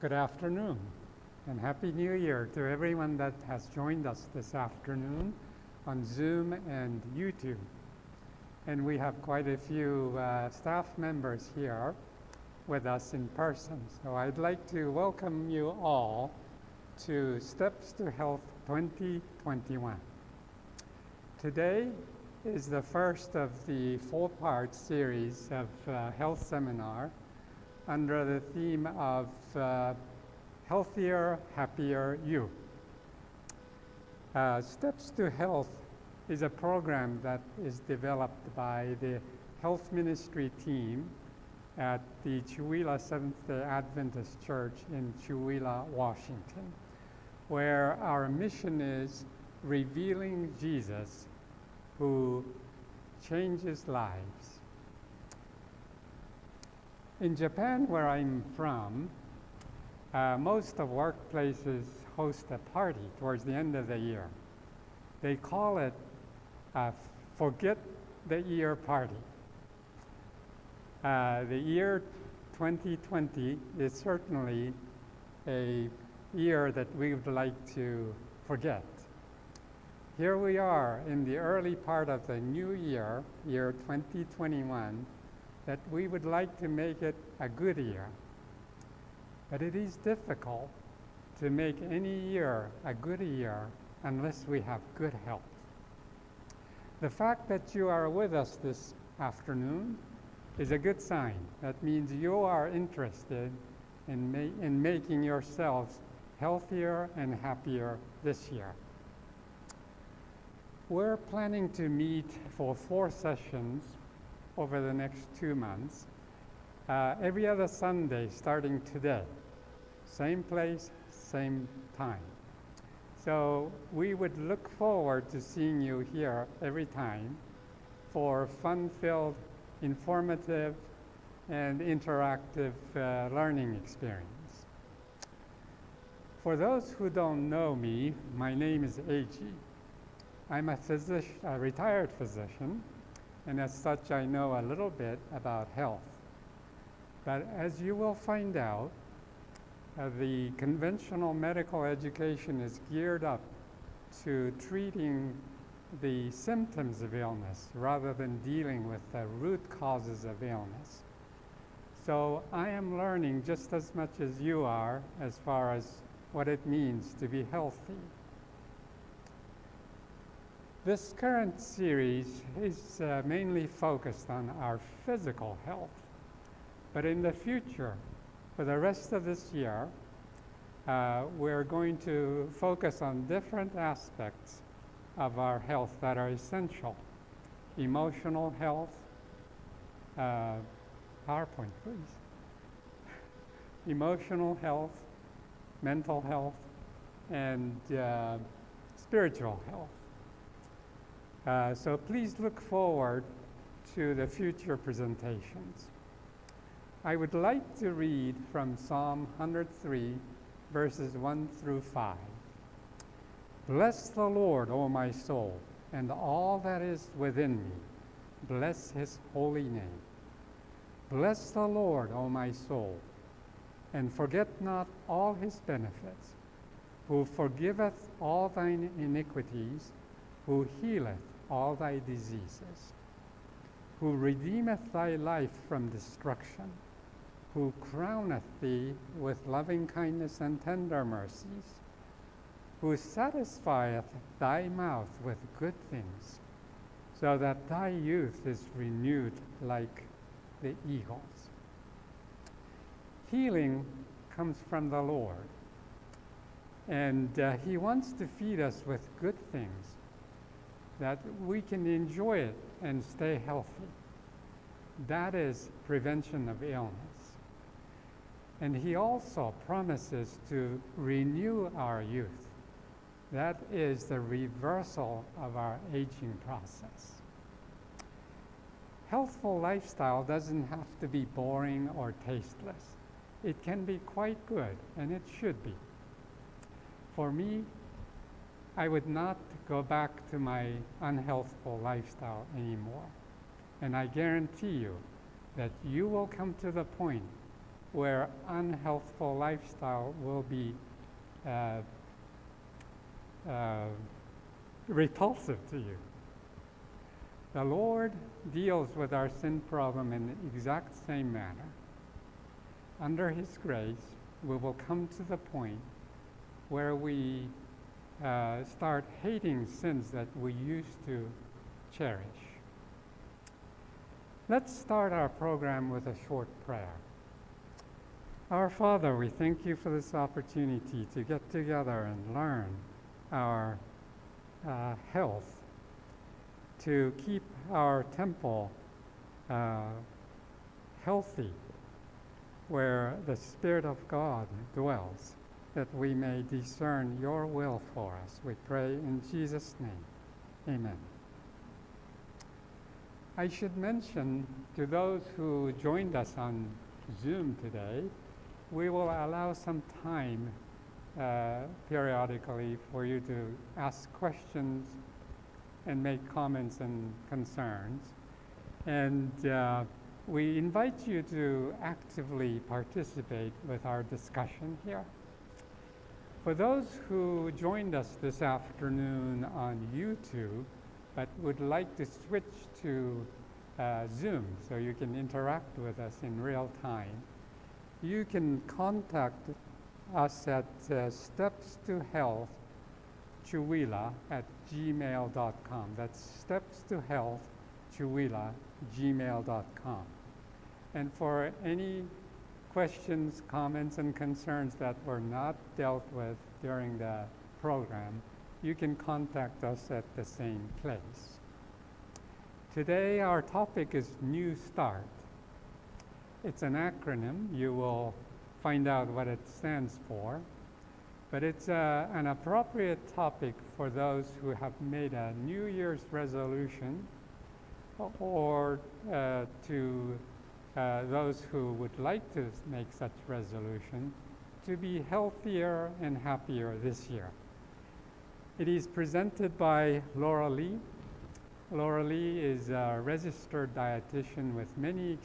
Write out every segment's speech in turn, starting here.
Good afternoon, and Happy New Year to everyone that has joined us this afternoon on Zoom and YouTube. And we have quite a few staff members here with us in person. So I'd like to welcome you all to Steps to Health 2021. Today is the first of the four-part series of health seminar under the theme of Healthier, Happier You. Steps to Health is a program that is developed by the Health Ministry team at the Chewelah Seventh-day Adventist Church in Chewelah, Washington, where our mission is revealing Jesus who changes lives. In Japan, where I'm from, most of workplaces host a party towards the end of the year. They call it a Forget the Year party. The year 2020 is certainly a year that we would like to forget. Here we are in the early part of the new year, year 2021, that we would like to make it a good year. But it is difficult to make any year a good year unless we have good health. The fact that you are with us this afternoon is a good sign. That means you are interested in making yourselves healthier and happier this year. We're planning to meet for 4 sessions over the next 2 months, every other Sunday starting today. Same place, same time. So we would look forward to seeing you here every time for fun-filled, informative, and interactive learning experience. For those who don't know me, my name is Eiji. I'm a retired physician, and as such I know a little bit about health. But as you will find out, the conventional medical education is geared up to treating the symptoms of illness rather than dealing with the root causes of illness. So I am learning just as much as you are as far as what it means to be healthy. This current series is mainly focused on our physical health. But in the future, for the rest of this year, we're going to focus on different aspects of our health that are essential. Emotional health, PowerPoint please. Emotional health, mental health, and spiritual health. So please look forward to the future presentations. I would like to read from Psalm 103, verses 1 through 5. Bless the Lord, O my soul, and all that is within me. Bless his holy name. Bless the Lord, O my soul, and forget not all his benefits, who forgiveth all thine iniquities, who healeth all thy diseases, who redeemeth thy life from destruction, who crowneth thee with loving kindness and tender mercies, who satisfieth thy mouth with good things, so that thy youth is renewed like the eagles. Healing comes from the Lord, and he wants to feed us with good things that we can enjoy it and stay healthy. That is prevention of illness. And he also promises to renew our youth. That is the reversal of our aging process. Healthful lifestyle doesn't have to be boring or tasteless. It can be quite good, and it should be. For me, I would not go back to my unhealthful lifestyle anymore. And I guarantee you that you will come to the point where unhealthful lifestyle will be repulsive to you. The Lord deals with our sin problem in the exact same manner. Under His grace, we will come to the point where we start hating sins that we used to cherish. Let's start our program with a short prayer. Our Father, we thank you for this opportunity to get together and learn our health, to keep our temple healthy, where the Spirit of God dwells, that we may discern your will for us. We pray in Jesus' name. Amen. I should mention to those who joined us on Zoom today, we will allow some time periodically for you to ask questions and make comments and concerns. And we invite you to actively participate with our discussion here. For those who joined us this afternoon on YouTube, but would like to switch to Zoom so you can interact with us in real time, you can contact us at Steps to Health Chewelah at gmail.com. That's Steps to Health Chewelah gmail.com. And for any questions, comments, and concerns that were not dealt with during the program, you can contact us at the same place. Today our topic is NEWSTART. It's an acronym. You will find out what it stands for. But it's an appropriate topic for those who have made a New Year's resolution, or to those who would like to make such resolution to be healthier and happier this year. It is presented by Laura Lee. Laura Lee is a registered dietitian with many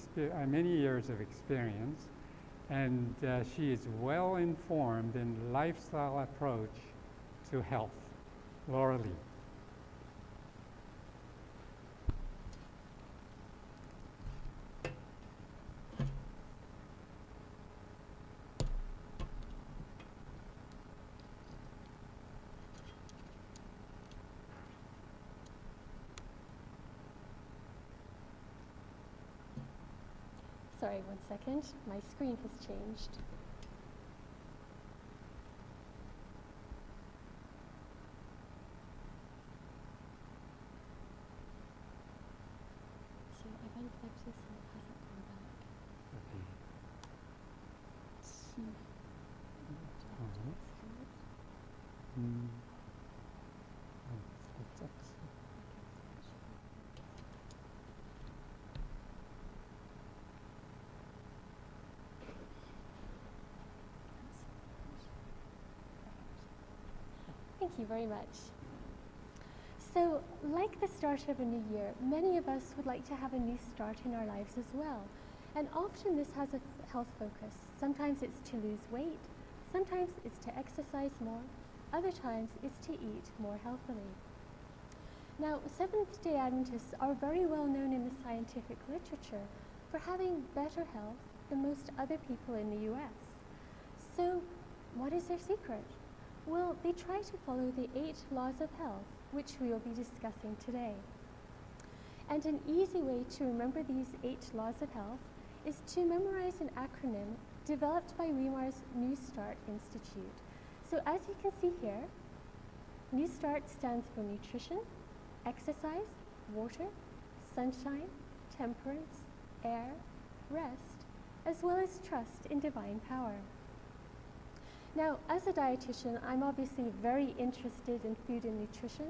years of experience, and she is well informed in lifestyle approach to health. Laura Lee. Sorry, 1 second. My screen has changed. So I've unplugged this and it hasn't come back. Okay. Thank you very much. So, like the start of a new year, many of us would like to have a new start in our lives as well. And often this has a health focus. Sometimes it's to lose weight, sometimes it's to exercise more, other times it's to eat more healthily. Now, Seventh-day Adventists are very well known in the scientific literature for having better health than most other people in the US. So, what is their secret? Well, they try to follow the 8 laws of health, which we will be discussing today. And an easy way to remember these 8 laws of health is to memorize an acronym developed by Wemar's NEWSTART Institute. So as you can see here, NEWSTART stands for nutrition, exercise, water, sunshine, temperance, air, rest, as well as trust in divine power. Now, as a dietitian, I'm obviously very interested in food and nutrition,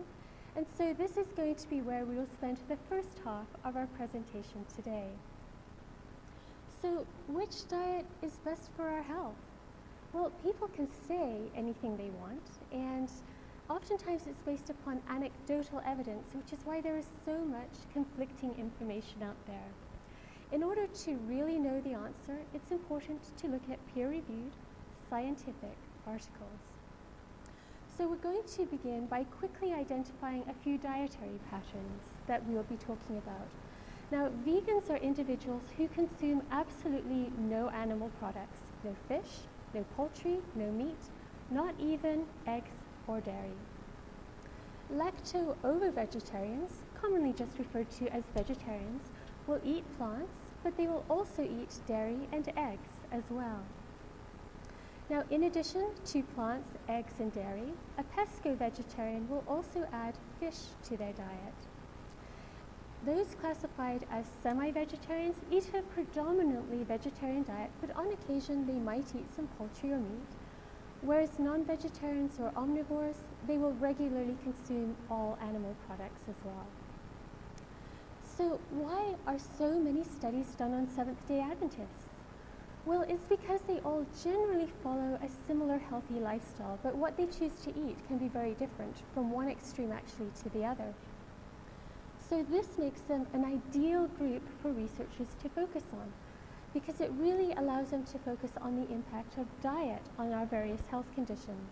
and so this is going to be where we will spend the first half of our presentation today. So, which diet is best for our health? Well, people can say anything they want, and oftentimes it's based upon anecdotal evidence, which is why there is so much conflicting information out there. In order to really know the answer, it's important to look at peer-reviewed scientific articles. So we're going to begin by quickly identifying a few dietary patterns that we'll be talking about. Now, vegans are individuals who consume absolutely no animal products, no fish, no poultry, no meat, not even eggs or dairy. Lacto-ovo-vegetarians, commonly just referred to as vegetarians, will eat plants, but they will also eat dairy and eggs as well. Now, in addition to plants, eggs, and dairy, a pesco-vegetarian will also add fish to their diet. Those classified as semi-vegetarians eat a predominantly vegetarian diet, but on occasion they might eat some poultry or meat, whereas non-vegetarians or omnivores, they will regularly consume all animal products as well. So why are so many studies done on Seventh-day Adventists? Well, it's because they all generally follow a similar healthy lifestyle, but what they choose to eat can be very different from one extreme actually to the other. So this makes them an ideal group for researchers to focus on, because it really allows them to focus on the impact of diet on our various health conditions.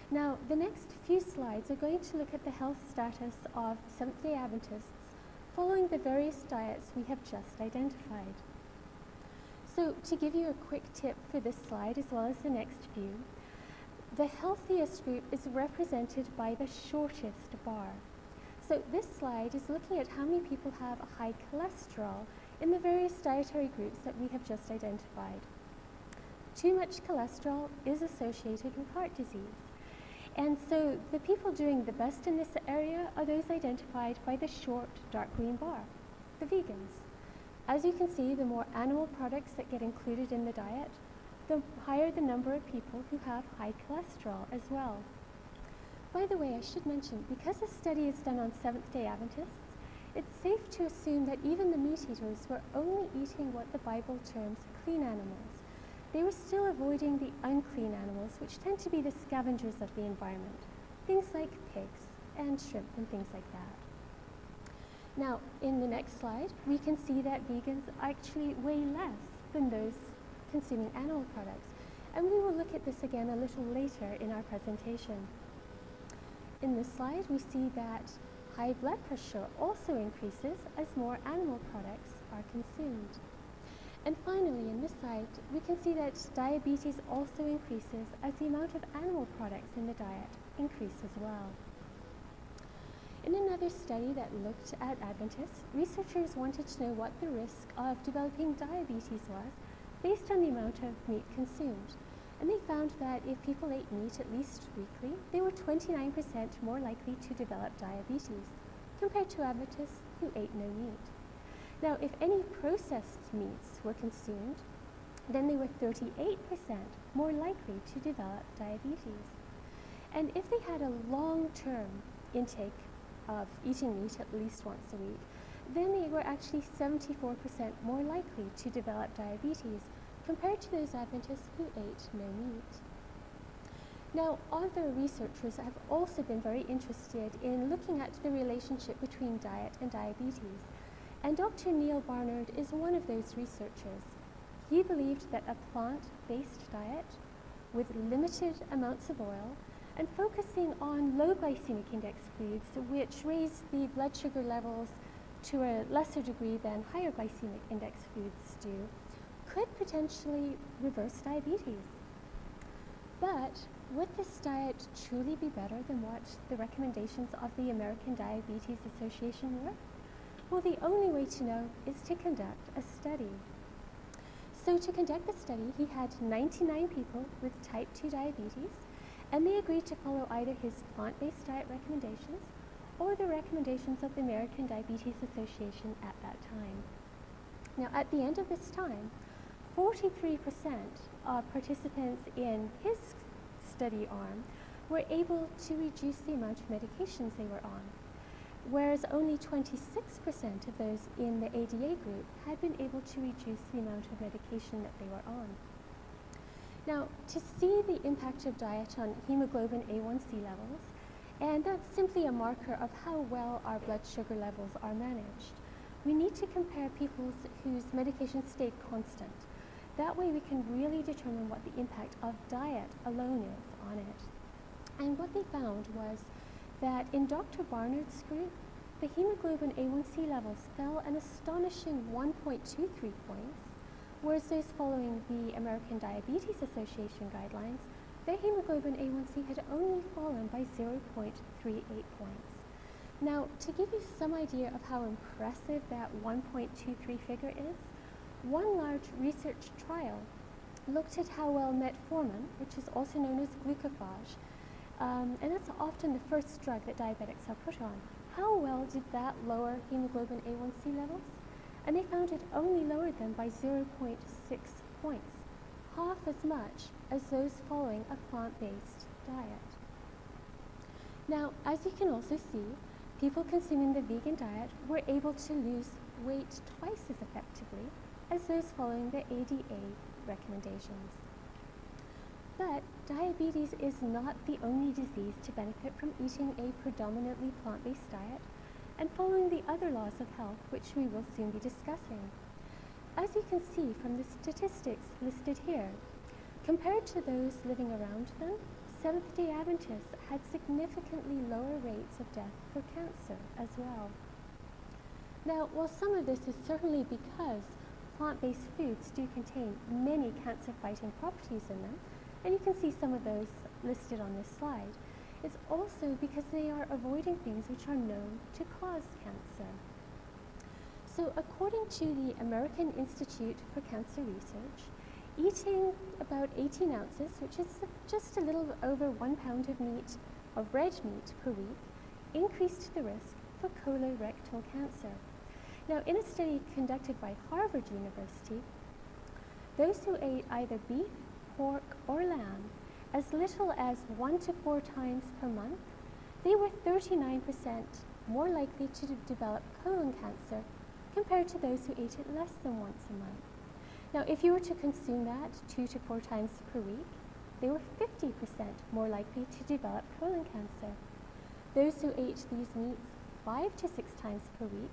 Now, the next few slides are going to look at the health status of Seventh-day Adventists following the various diets we have just identified. So to give you a quick tip for this slide as well as the next few, the healthiest group is represented by the shortest bar. So this slide is looking at how many people have high cholesterol in the various dietary groups that we have just identified. Too much cholesterol is associated with heart disease. And so the people doing the best in this area are those identified by the short dark green bar, the vegans. As you can see, the more animal products that get included in the diet, the higher the number of people who have high cholesterol as well. By the way, I should mention, because this study is done on Seventh-day Adventists, it's safe to assume that even the meat eaters were only eating what the Bible terms clean animals. They were still avoiding the unclean animals, which tend to be the scavengers of the environment, things like pigs and shrimp and things like that. Now, in the next slide, we can see that vegans actually weigh less than those consuming animal products, and we will look at this again a little later in our presentation. In this slide, we see that high blood pressure also increases as more animal products are consumed. And finally, in this slide, we can see that diabetes also increases as the amount of animal products in the diet increase as well. In another study that looked at Adventists, researchers wanted to know what the risk of developing diabetes was based on the amount of meat consumed. And they found that if people ate meat at least weekly, they were 29% more likely to develop diabetes compared to Adventists who ate no meat. Now, if any processed meats were consumed, then they were 38% more likely to develop diabetes. And if they had a long-term intake of eating meat at least once a week, then they were actually 74% more likely to develop diabetes compared to those Adventists who ate no meat. Now, other researchers have also been very interested in looking at the relationship between diet and diabetes, and Dr. Neil Barnard is one of those researchers. He believed that a plant-based diet with limited amounts of oil and focusing on low glycemic index foods, which raise the blood sugar levels to a lesser degree than higher glycemic index foods do, could potentially reverse diabetes. But would this diet truly be better than what the recommendations of the American Diabetes Association were? Well, the only way to know is to conduct a study. So to conduct the study, he had 99 people with type 2 diabetes, and they agreed to follow either his plant-based diet recommendations or the recommendations of the American Diabetes Association at that time. Now, at the end of this time, 43% of participants in his study arm were able to reduce the amount of medications they were on, whereas only 26% of those in the ADA group had been able to reduce the amount of medication that they were on. Now, to see the impact of diet on hemoglobin A1C levels, and that's simply a marker of how well our blood sugar levels are managed, we need to compare people whose medications stayed constant. That way we can really determine what the impact of diet alone is on it. And what they found was that in Dr. Barnard's group, the hemoglobin A1C levels fell an astonishing 1.23 points, whereas those following the American Diabetes Association guidelines, their hemoglobin A1C had only fallen by 0.38 points. Now, to give you some idea of how impressive that 1.23 figure is, one large research trial looked at how well metformin, which is also known as glucophage, and that's often the first drug that diabetics are put on, how well did that lower hemoglobin A1C levels? And they found it only lowered them by 0.6 points, half as much as those following a plant-based diet. Now, as you can also see, people consuming the vegan diet were able to lose weight twice as effectively as those following the ADA recommendations. But diabetes is not the only disease to benefit from eating a predominantly plant-based diet and following the other laws of health, which we will soon be discussing. As you can see from the statistics listed here, compared to those living around them, Seventh-day Adventists had significantly lower rates of death for cancer as well. Now, while some of this is certainly because plant-based foods do contain many cancer-fighting properties in them, and you can see some of those listed on this slide, it's also because they are avoiding things which are known to cause cancer. So according to the American Institute for Cancer Research, eating about 18 ounces, which is just a little over 1 pound of meat, of red meat per week, increased the risk for colorectal cancer. Now, in a study conducted by Harvard University, those who ate either beef, pork, or lamb as little as 1 to 4 times per month, they were 39% more likely to develop colon cancer compared to those who ate it less than once a month. Now, if you were to consume that 2 to 4 times per week, they were 50% more likely to develop colon cancer. Those who ate these meats 5 to 6 times per week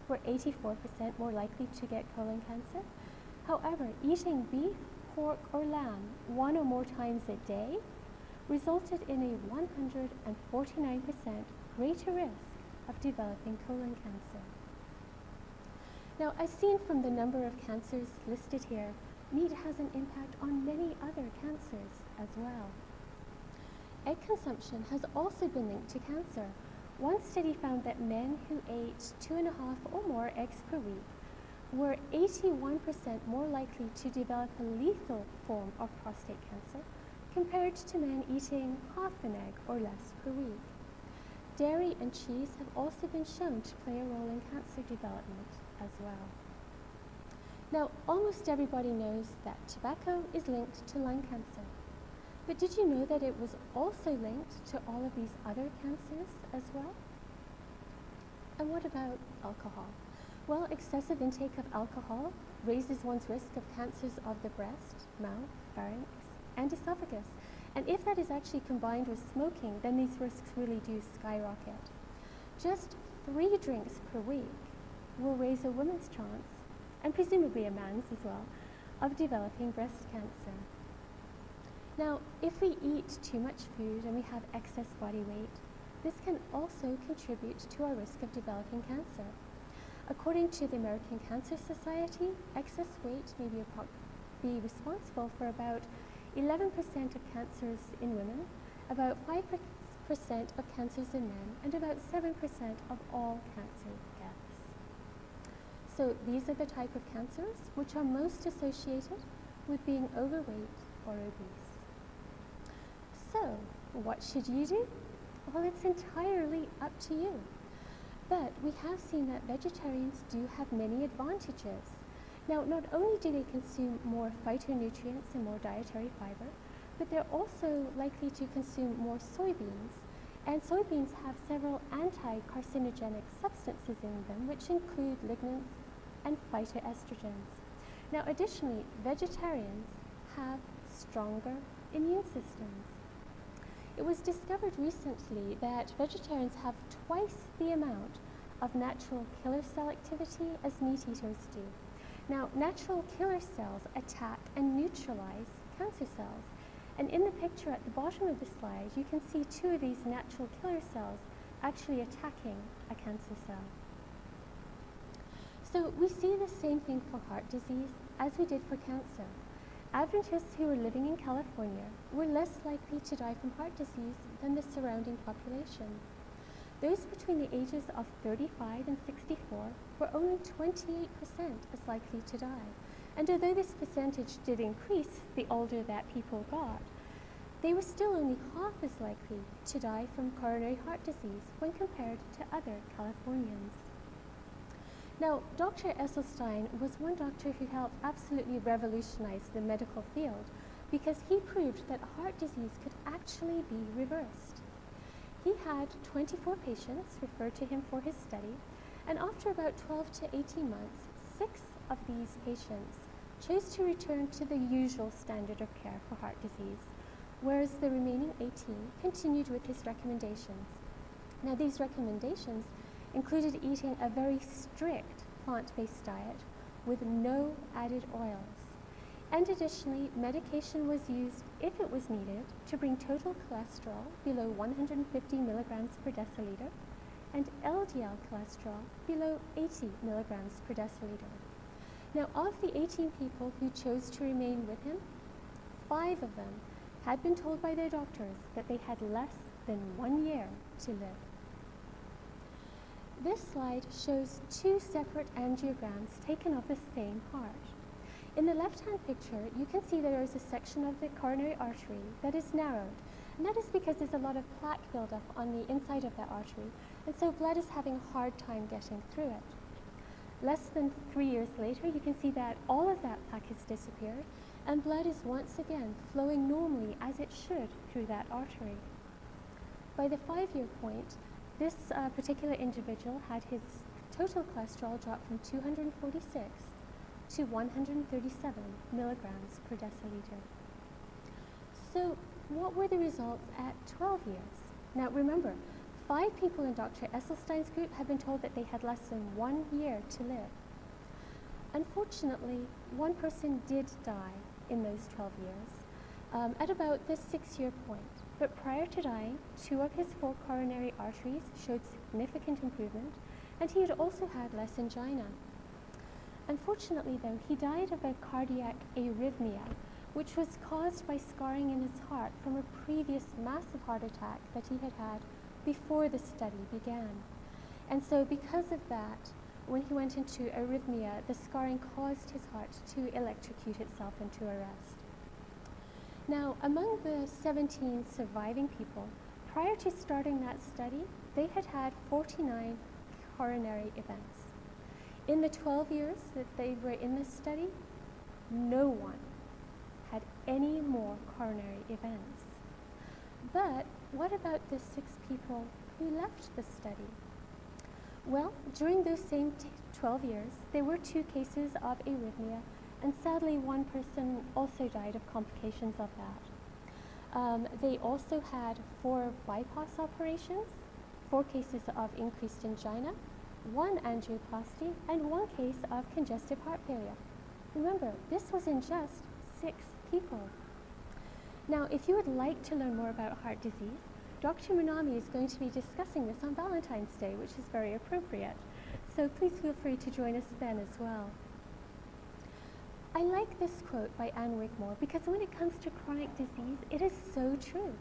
were 84% more likely to get colon cancer. However, eating beef, pork, or lamb 1 or more times a day resulted in a 149% greater risk of developing colon cancer. Now, as seen from the number of cancers listed here, meat has an impact on many other cancers as well. Egg consumption has also been linked to cancer. One study found that men who ate 2.5 or more eggs per week were 81% more likely to develop a lethal form of prostate cancer compared to men eating half an egg or less per week. Dairy and cheese have also been shown to play a role in cancer development as well. Now, almost everybody knows that tobacco is linked to lung cancer. But did you know that it was also linked to all of these other cancers as well? And what about alcohol? Well, excessive intake of alcohol raises one's risk of cancers of the breast, mouth, pharynx, and esophagus. And if that is actually combined with smoking, then these risks really do skyrocket. Just 3 drinks per week will raise a woman's chance, and presumably a man's as well, of developing breast cancer. Now, if we eat too much food and we have excess body weight, this can also contribute to our risk of developing cancer. According to the American Cancer Society, excess weight may be responsible for about 11% of cancers in women, about 5% of cancers in men, and about 7% of all cancer deaths. So these are the type of cancers which are most associated with being overweight or obese. So, what should you do? Well, it's entirely up to you. But we have seen that vegetarians do have many advantages. Now, not only do they consume more phytonutrients and more dietary fiber, but they're also likely to consume more soybeans. And soybeans have several anti-carcinogenic substances in them, which include lignans and phytoestrogens. Now, additionally, vegetarians have stronger immune systems. It was discovered recently that vegetarians have twice the amount of natural killer cell activity as meat eaters do. Now, natural killer cells attack and neutralize cancer cells. And in the picture at the bottom of the slide, you can see two of these natural killer cells actually attacking a cancer cell. So we see the same thing for heart disease as we did for cancer. Adventists who were living in California were less likely to die from heart disease than the surrounding population. Those between the ages of 35 and 64 were only 28% as likely to die. And although this percentage did increase the older that people got, they were still only half as likely to die from coronary heart disease when compared to other Californians. Now, Dr. Esselstyn was one doctor who helped absolutely revolutionize the medical field because he proved that heart disease could actually be reversed. He had 24 patients referred to him for his study, and after about 12 to 18 months, 6 of these patients chose to return to the usual standard of care for heart disease, whereas the remaining 18 continued with his recommendations. Now, these recommendations included eating a very strict plant-based diet with no added oils. And additionally, medication was used, if it was needed, to bring total cholesterol below 150 milligrams per deciliter and LDL cholesterol below 80 milligrams per deciliter. Now, of the 18 people who chose to remain with him, 5 of them had been told by their doctors that they had less than 1 year to live. This slide shows 2 separate angiograms taken of the same heart. In the left-hand picture, you can see there is a section of the coronary artery that is narrowed, and that is because there's a lot of plaque buildup on the inside of that artery, and so blood is having a hard time getting through it. Less than 3 years later, you can see that all of that plaque has disappeared, and blood is once again flowing normally as it should through that artery. By the 5-year point, this particular individual had his total cholesterol drop from 246 to 137 milligrams per deciliter. So what were the results at 12 years? Now remember, 5 people in Dr. Esselstyn's group had been told that they had less than 1 year to live. Unfortunately, 1 person did die in those 12 years at about the 6-year point. But prior to dying, 2 of his 4 coronary arteries showed significant improvement, and he had also had less angina. Unfortunately, though, he died of a cardiac arrhythmia, which was caused by scarring in his heart from a previous massive heart attack that he had had before the study began. And so because of that, when he went into arrhythmia, the scarring caused his heart to electrocute itself into arrest. Now, among the 17 surviving people, prior to starting that study, they had had 49 coronary events. In the 12 years that they were in this study, no one had any more coronary events. But what about the 6 people who left the study? Well, during those same 12 years, there were 2 cases of arrhythmia, and sadly 1 person also died of complications of that. They also had 4 bypass operations, 4 cases of increased angina, 1 angioplasty, and 1 case of congestive heart failure. Remember, this was in just 6 people. Now, if you would like to learn more about heart disease, Dr. Munami is going to be discussing this on Valentine's Day, which is very appropriate. So please feel free to join us then as well. I like this quote by Anne Wigmore because when it comes to chronic disease, it is so true.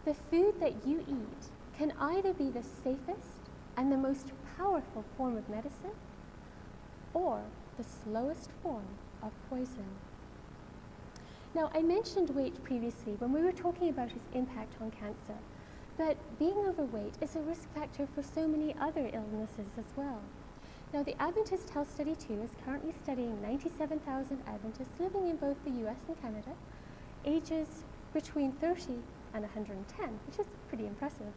The food that you eat can either be the safest and the most powerful form of medicine, or the slowest form of poison. Now, I mentioned weight previously when we were talking about its impact on cancer, but being overweight is a risk factor for so many other illnesses as well. Now, the Adventist Health Study 2 is currently studying 97,000 Adventists living in both the US and Canada, ages between 30 and 110, which is pretty impressive.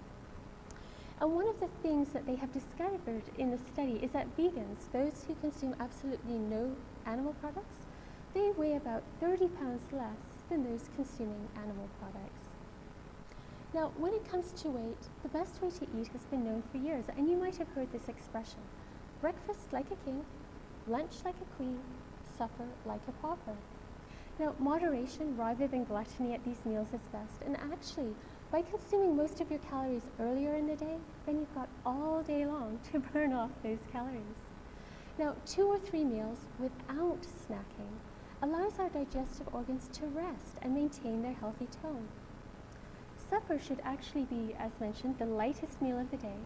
And one of the things that they have discovered in the study is that vegans, those who consume absolutely no animal products, they weigh about 30 pounds less than those consuming animal products. Now, when it comes to weight, the best way to eat has been known for years, and you might have heard this expression: breakfast like a king, lunch like a queen, supper like a pauper. Now, moderation rather than gluttony at these meals is best, and actually, by consuming most of your calories earlier in the day, then you've got all day long to burn off those calories. Now, 2 or 3 meals without snacking allows our digestive organs to rest and maintain their healthy tone. Supper should actually be, as mentioned, the lightest meal of the day,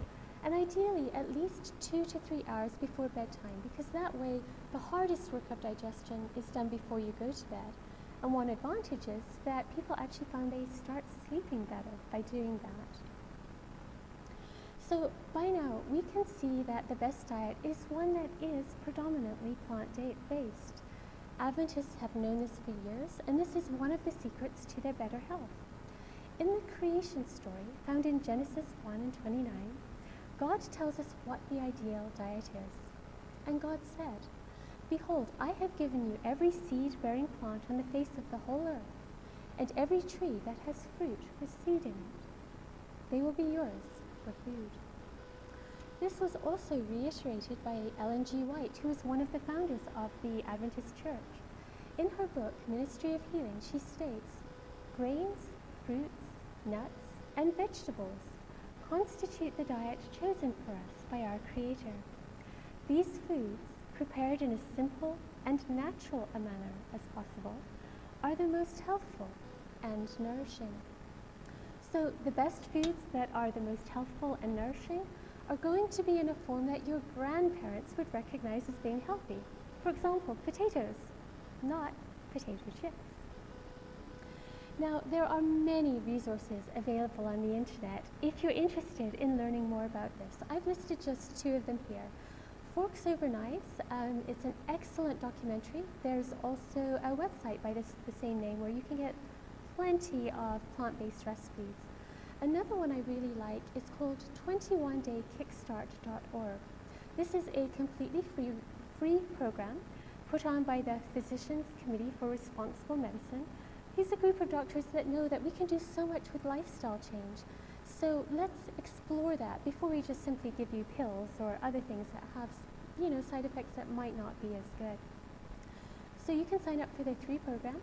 and ideally at least 2 to 3 hours before bedtime, because that way the hardest work of digestion is done before you go to bed. And one advantage is that people actually found they start sleeping better by doing that. So by now we can see that the best diet is one that is predominantly plant-based. Adventists have known this for years, and this is one of the secrets to their better health. In the creation story found in Genesis 1 and 29, God tells us what the ideal diet is. And God said, "Behold, I have given you every seed-bearing plant on the face of the whole earth, and every tree that has fruit with seed in it. They will be yours for food." This was also reiterated by Ellen G. White, who was one of the founders of the Adventist Church. In her book, Ministry of Healing, she states, "Grains, fruits, nuts, and vegetables constitute the diet chosen for us by our Creator. These foods, prepared in as simple and natural a manner as possible, are the most healthful and nourishing." So the best foods that are the most healthful and nourishing are going to be in a form that your grandparents would recognize as being healthy. For example, potatoes, not potato chips. Now, there are many resources available on the internet if you're interested in learning more about this. I've listed just 2 of them here. Forks Over Knives, it's an excellent documentary. There's also a website by the same name where you can get plenty of plant-based recipes. Another one I really like is called 21daykickstart.org. This is a completely free program put on by the Physicians Committee for Responsible Medicine. These are a group of doctors that know that we can do so much with lifestyle change. So let's explore that before we just simply give you pills or other things that have, side effects that might not be as good. So you can sign up for the free program,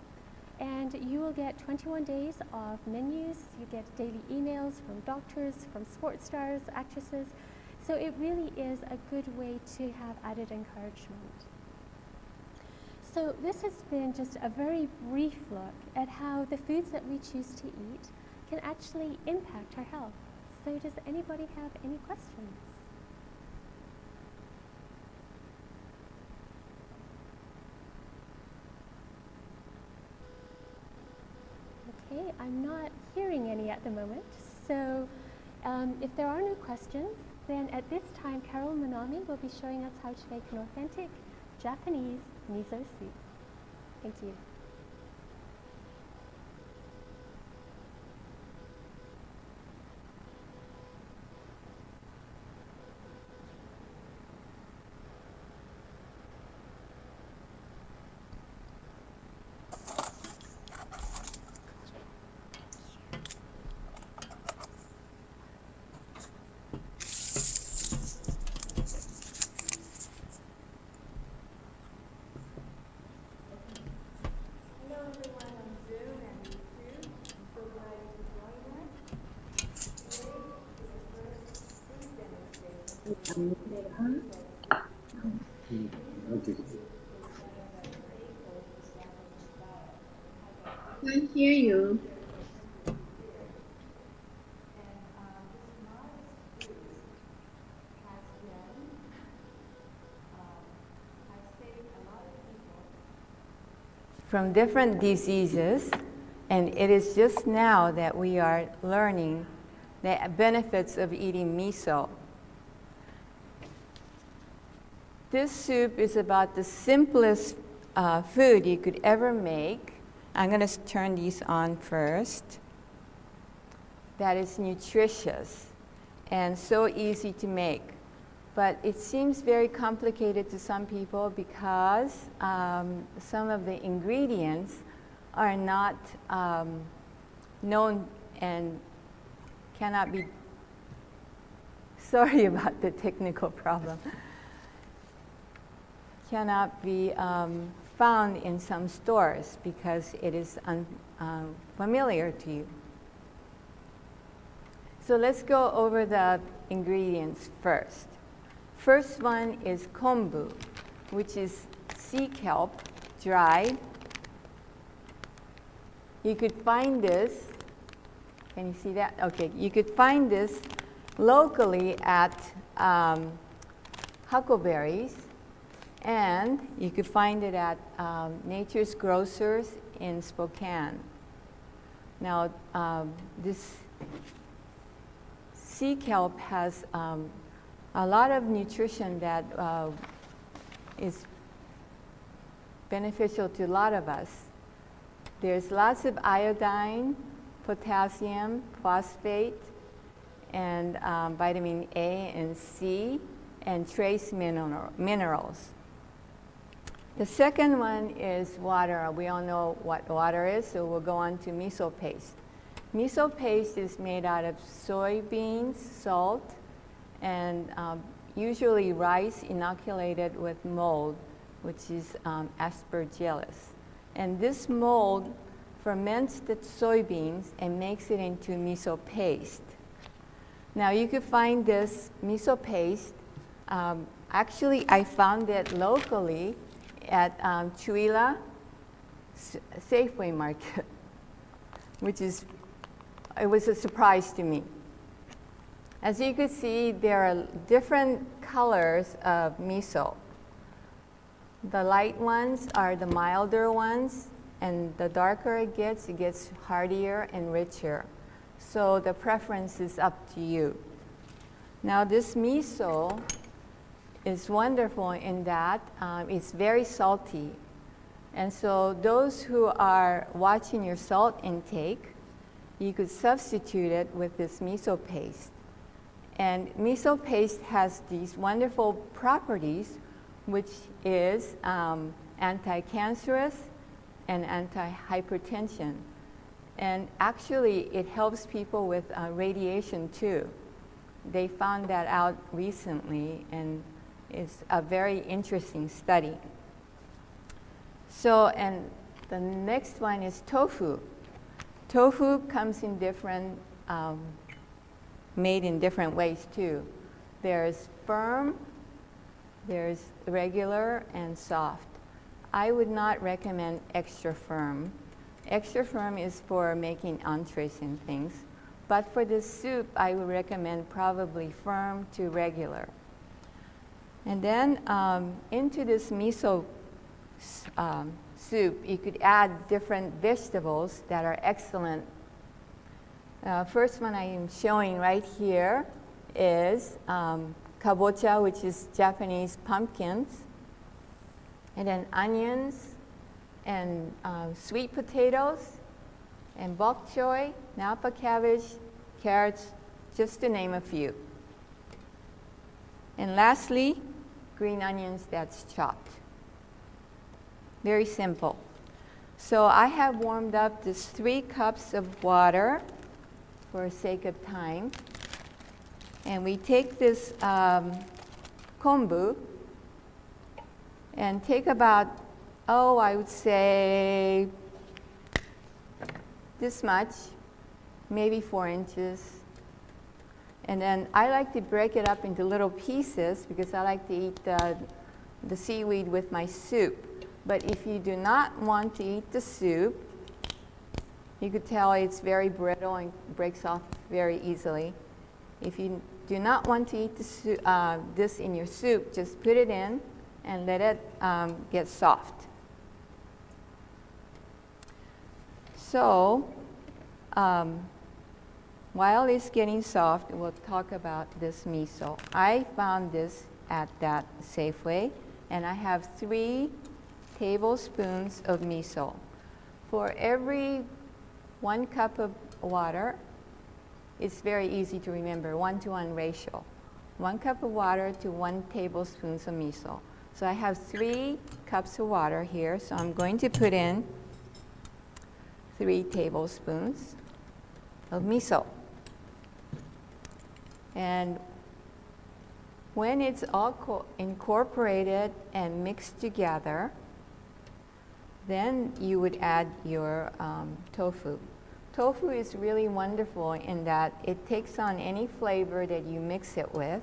and you will get 21 days of menus. You get daily emails from doctors, from sports stars, actresses. So it really is a good way to have added encouragement. So this has been just a very brief look at how the foods that we choose to eat can actually impact our health. So does anybody have any questions? Okay, I'm not hearing any at the moment. So if there are no questions, then at this time Carol Manami will be showing us how to make an authentic Japanese miso soup. Thank you. Can't hear you. From different diseases, and it is just now that we are learning the benefits of eating miso. This soup is about the simplest food you could ever make. I'm going to turn these on first. That is nutritious and so easy to make. But it seems very complicated to some people because some of the ingredients are not known and cannot be, sorry about the technical problem, cannot be found in some stores because it is unfamiliar to you. So let's go over the ingredients first. First one is kombu, which is sea kelp, dried. You could find this, can you see that? Okay, you could find this locally at Huckleberry's, and you could find it at Nature's Grocers in Spokane. Now, this sea kelp has a lot of nutrition that is beneficial to a lot of us. There's lots of iodine, potassium, phosphate, and vitamin A and C, and trace minerals. The second one is water. We all know what water is, so we'll go on to miso paste. Miso paste is made out of soybeans, salt, and usually rice inoculated with mold, which is aspergillus. And this mold ferments the soybeans and makes it into miso paste. Now you could find this miso paste. Actually, I found it locally at Chewelah Safeway Market, which is, it was a surprise to me. As you can see, there are different colors of miso. The light ones are the milder ones, and the darker it gets heartier and richer. So the preference is up to you. Now this miso is wonderful in that it's very salty. And so those who are watching your salt intake, you could substitute it with this miso paste. And miso paste has these wonderful properties, which is anti-cancerous and anti-hypertension. And actually, it helps people with radiation too. They found that out recently, and it's a very interesting study. So, and the next one is tofu. Tofu comes in different, made in different ways too. There's firm, there's regular, and soft. I would not recommend extra firm. Extra firm is for making entrees and things. But for this soup, I would recommend probably firm to regular. And then into this miso soup, you could add different vegetables that are excellent. First one I am showing right here is kabocha, which is Japanese pumpkins, and then onions, and sweet potatoes, and bok choy, napa cabbage, carrots, just to name a few. And lastly, green onions that's chopped. Very simple. So I have warmed up this 3 cups of water for sake of time. And we take this kombu and take about, I would say this much, maybe 4 inches. And then I like to break it up into little pieces because I like to eat the seaweed with my soup. But if you do not want to eat the soup, you could tell it's very brittle and breaks off very easily. If you do not want to eat this in your soup, just put it in and let it get soft. So while it's getting soft, we'll talk about this miso. I found this at that Safeway, and I have 3 tablespoons of miso. For every 1 cup of water, it's very easy to remember, 1-to-1 ratio. 1 cup of water to 1 tablespoon of miso. So I have 3 cups of water here, so I'm going to put in 3 tablespoons of miso. And when it's all incorporated and mixed together, then you would add your tofu. Tofu is really wonderful in that it takes on any flavor that you mix it with.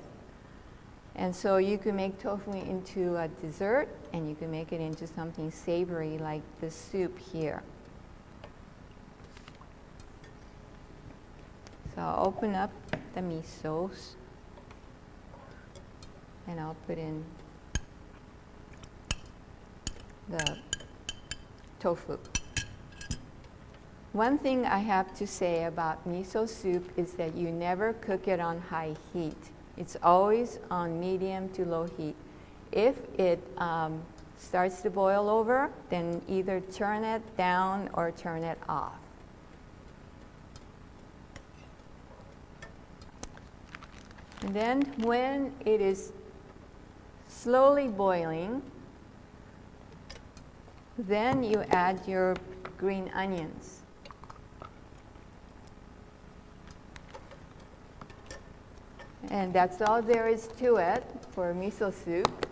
And so you can make tofu into a dessert, and you can make it into something savory like the soup here. So I'll open up the misos, and I'll put in the tofu. One thing I have to say about miso soup is that you never cook it on high heat. It's always on medium to low heat. If it starts to boil over, then either turn it down or turn it off. And then when it is slowly boiling, then you add your green onions. And that's all there is to it for miso soup.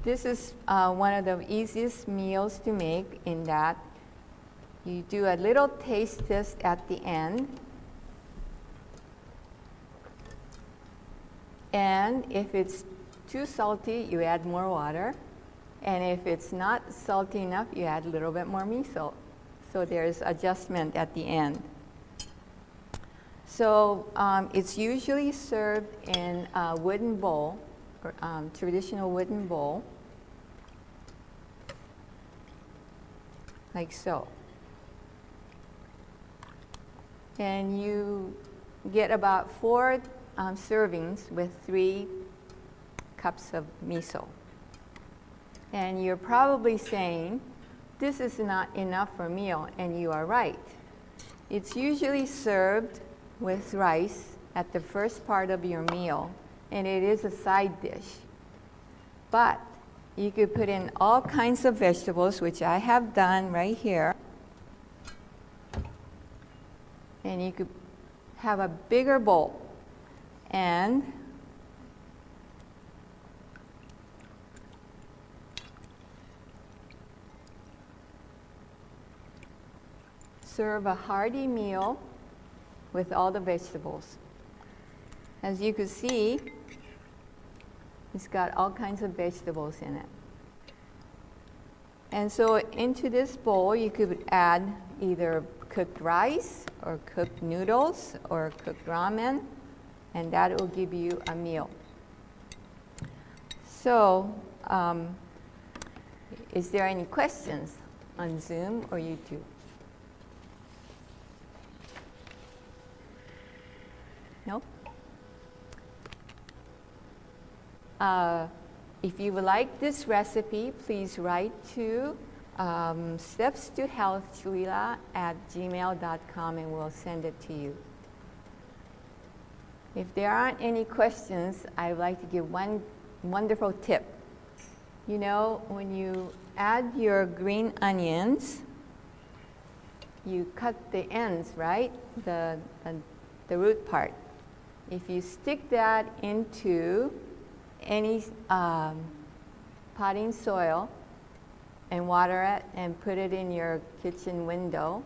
This is one of the easiest meals to make in that you do a little taste test at the end. And if it's too salty, you add more water. And if it's not salty enough, you add a little bit more miso. So there's adjustment at the end. So it's usually served in a wooden bowl, or traditional wooden bowl, like so. And you get about 4 servings with 3 cups of miso. And you're probably saying, this is not enough for a meal, and you are right. It's usually served with rice at the first part of your meal, and it is a side dish. But you could put in all kinds of vegetables, which I have done right here. And you could have a bigger bowl. And serve a hearty meal with all the vegetables. As you can see, it's got all kinds of vegetables in it. And so into this bowl, you could add either cooked rice or cooked noodles or cooked ramen, and that will give you a meal. So, is there any questions on Zoom or YouTube? No? If you would like this recipe, please write to stepstohealth@gmail.com, and we'll send it to you. If there aren't any questions, I'd like to give one wonderful tip. You know, when you add your green onions, you cut the ends, right? The root part. If you stick that into any potting soil and water it and put it in your kitchen window,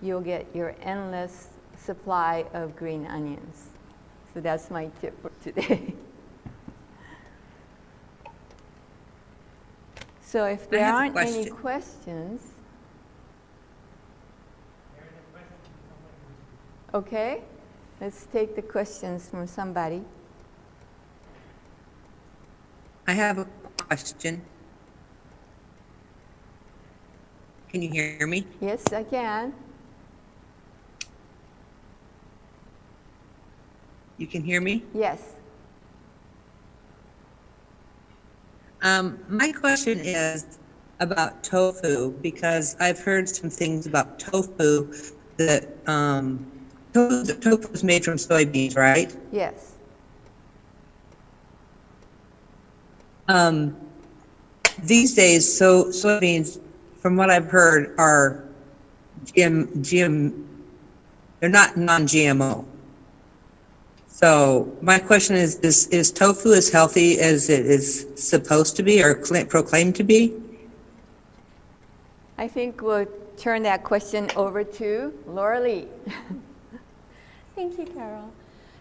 you'll get your endless supply of green onions. So that's my tip for today. So if there aren't any questions, okay, let's take the questions from somebody. I have a question. Can you hear me? Yes, I can. You can hear me? Yes. My question is about tofu, because I've heard some things about tofu that tofu is made from soybeans, right? Yes. These days, soybeans, from what I've heard, are They're not non-GMO. So my question is tofu as healthy as it is supposed to be or proclaimed to be? I think we'll turn that question over to Laura Lee. Thank you, Carol.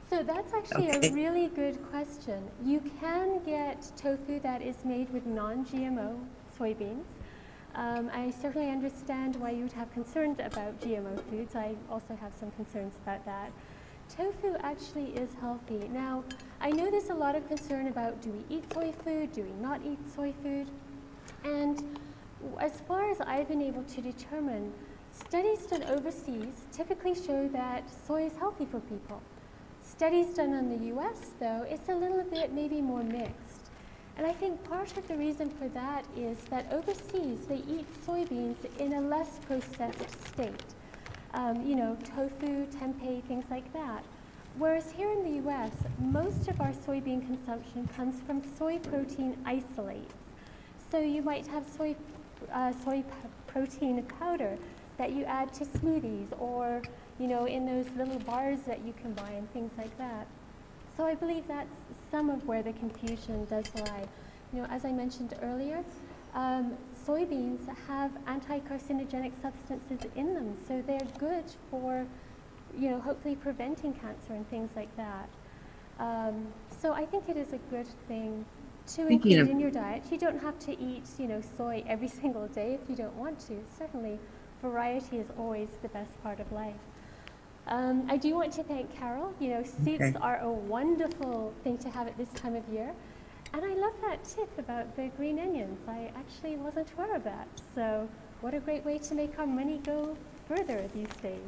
So that's actually Okay. a really good question. You can get tofu that is made with non-GMO soybeans. I certainly understand why you would have concerns about GMO foods. I also have some concerns about that. Tofu actually is healthy. Now, I know there's a lot of concern about, do we eat soy food, do we not eat soy food? And as far as I've been able to determine, studies done overseas typically show that soy is healthy for people. Studies done in the US, though, it's a little bit maybe more mixed. And I think part of the reason for that is that overseas they eat soybeans in a less processed state. You know, tofu, tempeh, things like that. Whereas here in the US, most of our soybean consumption comes from soy protein isolates. So you might have soy protein powder that you add to smoothies, or you know, in those little bars that you can buy and things like that. So I believe that's some of where the confusion does lie. You know, as I mentioned earlier, soybeans have anti-carcinogenic substances in them, so they're good for, you know, hopefully preventing cancer and things like that. So I think it is a good thing to include in your diet. You don't have to eat, you know, soy every single day if you don't want to. Certainly, variety is always the best part of life. I do want to thank Carol. You know, soups are a wonderful thing to have at this time of year. And I love that tip about the green onions. I actually wasn't aware of that. So what a great way to make our money go further these days.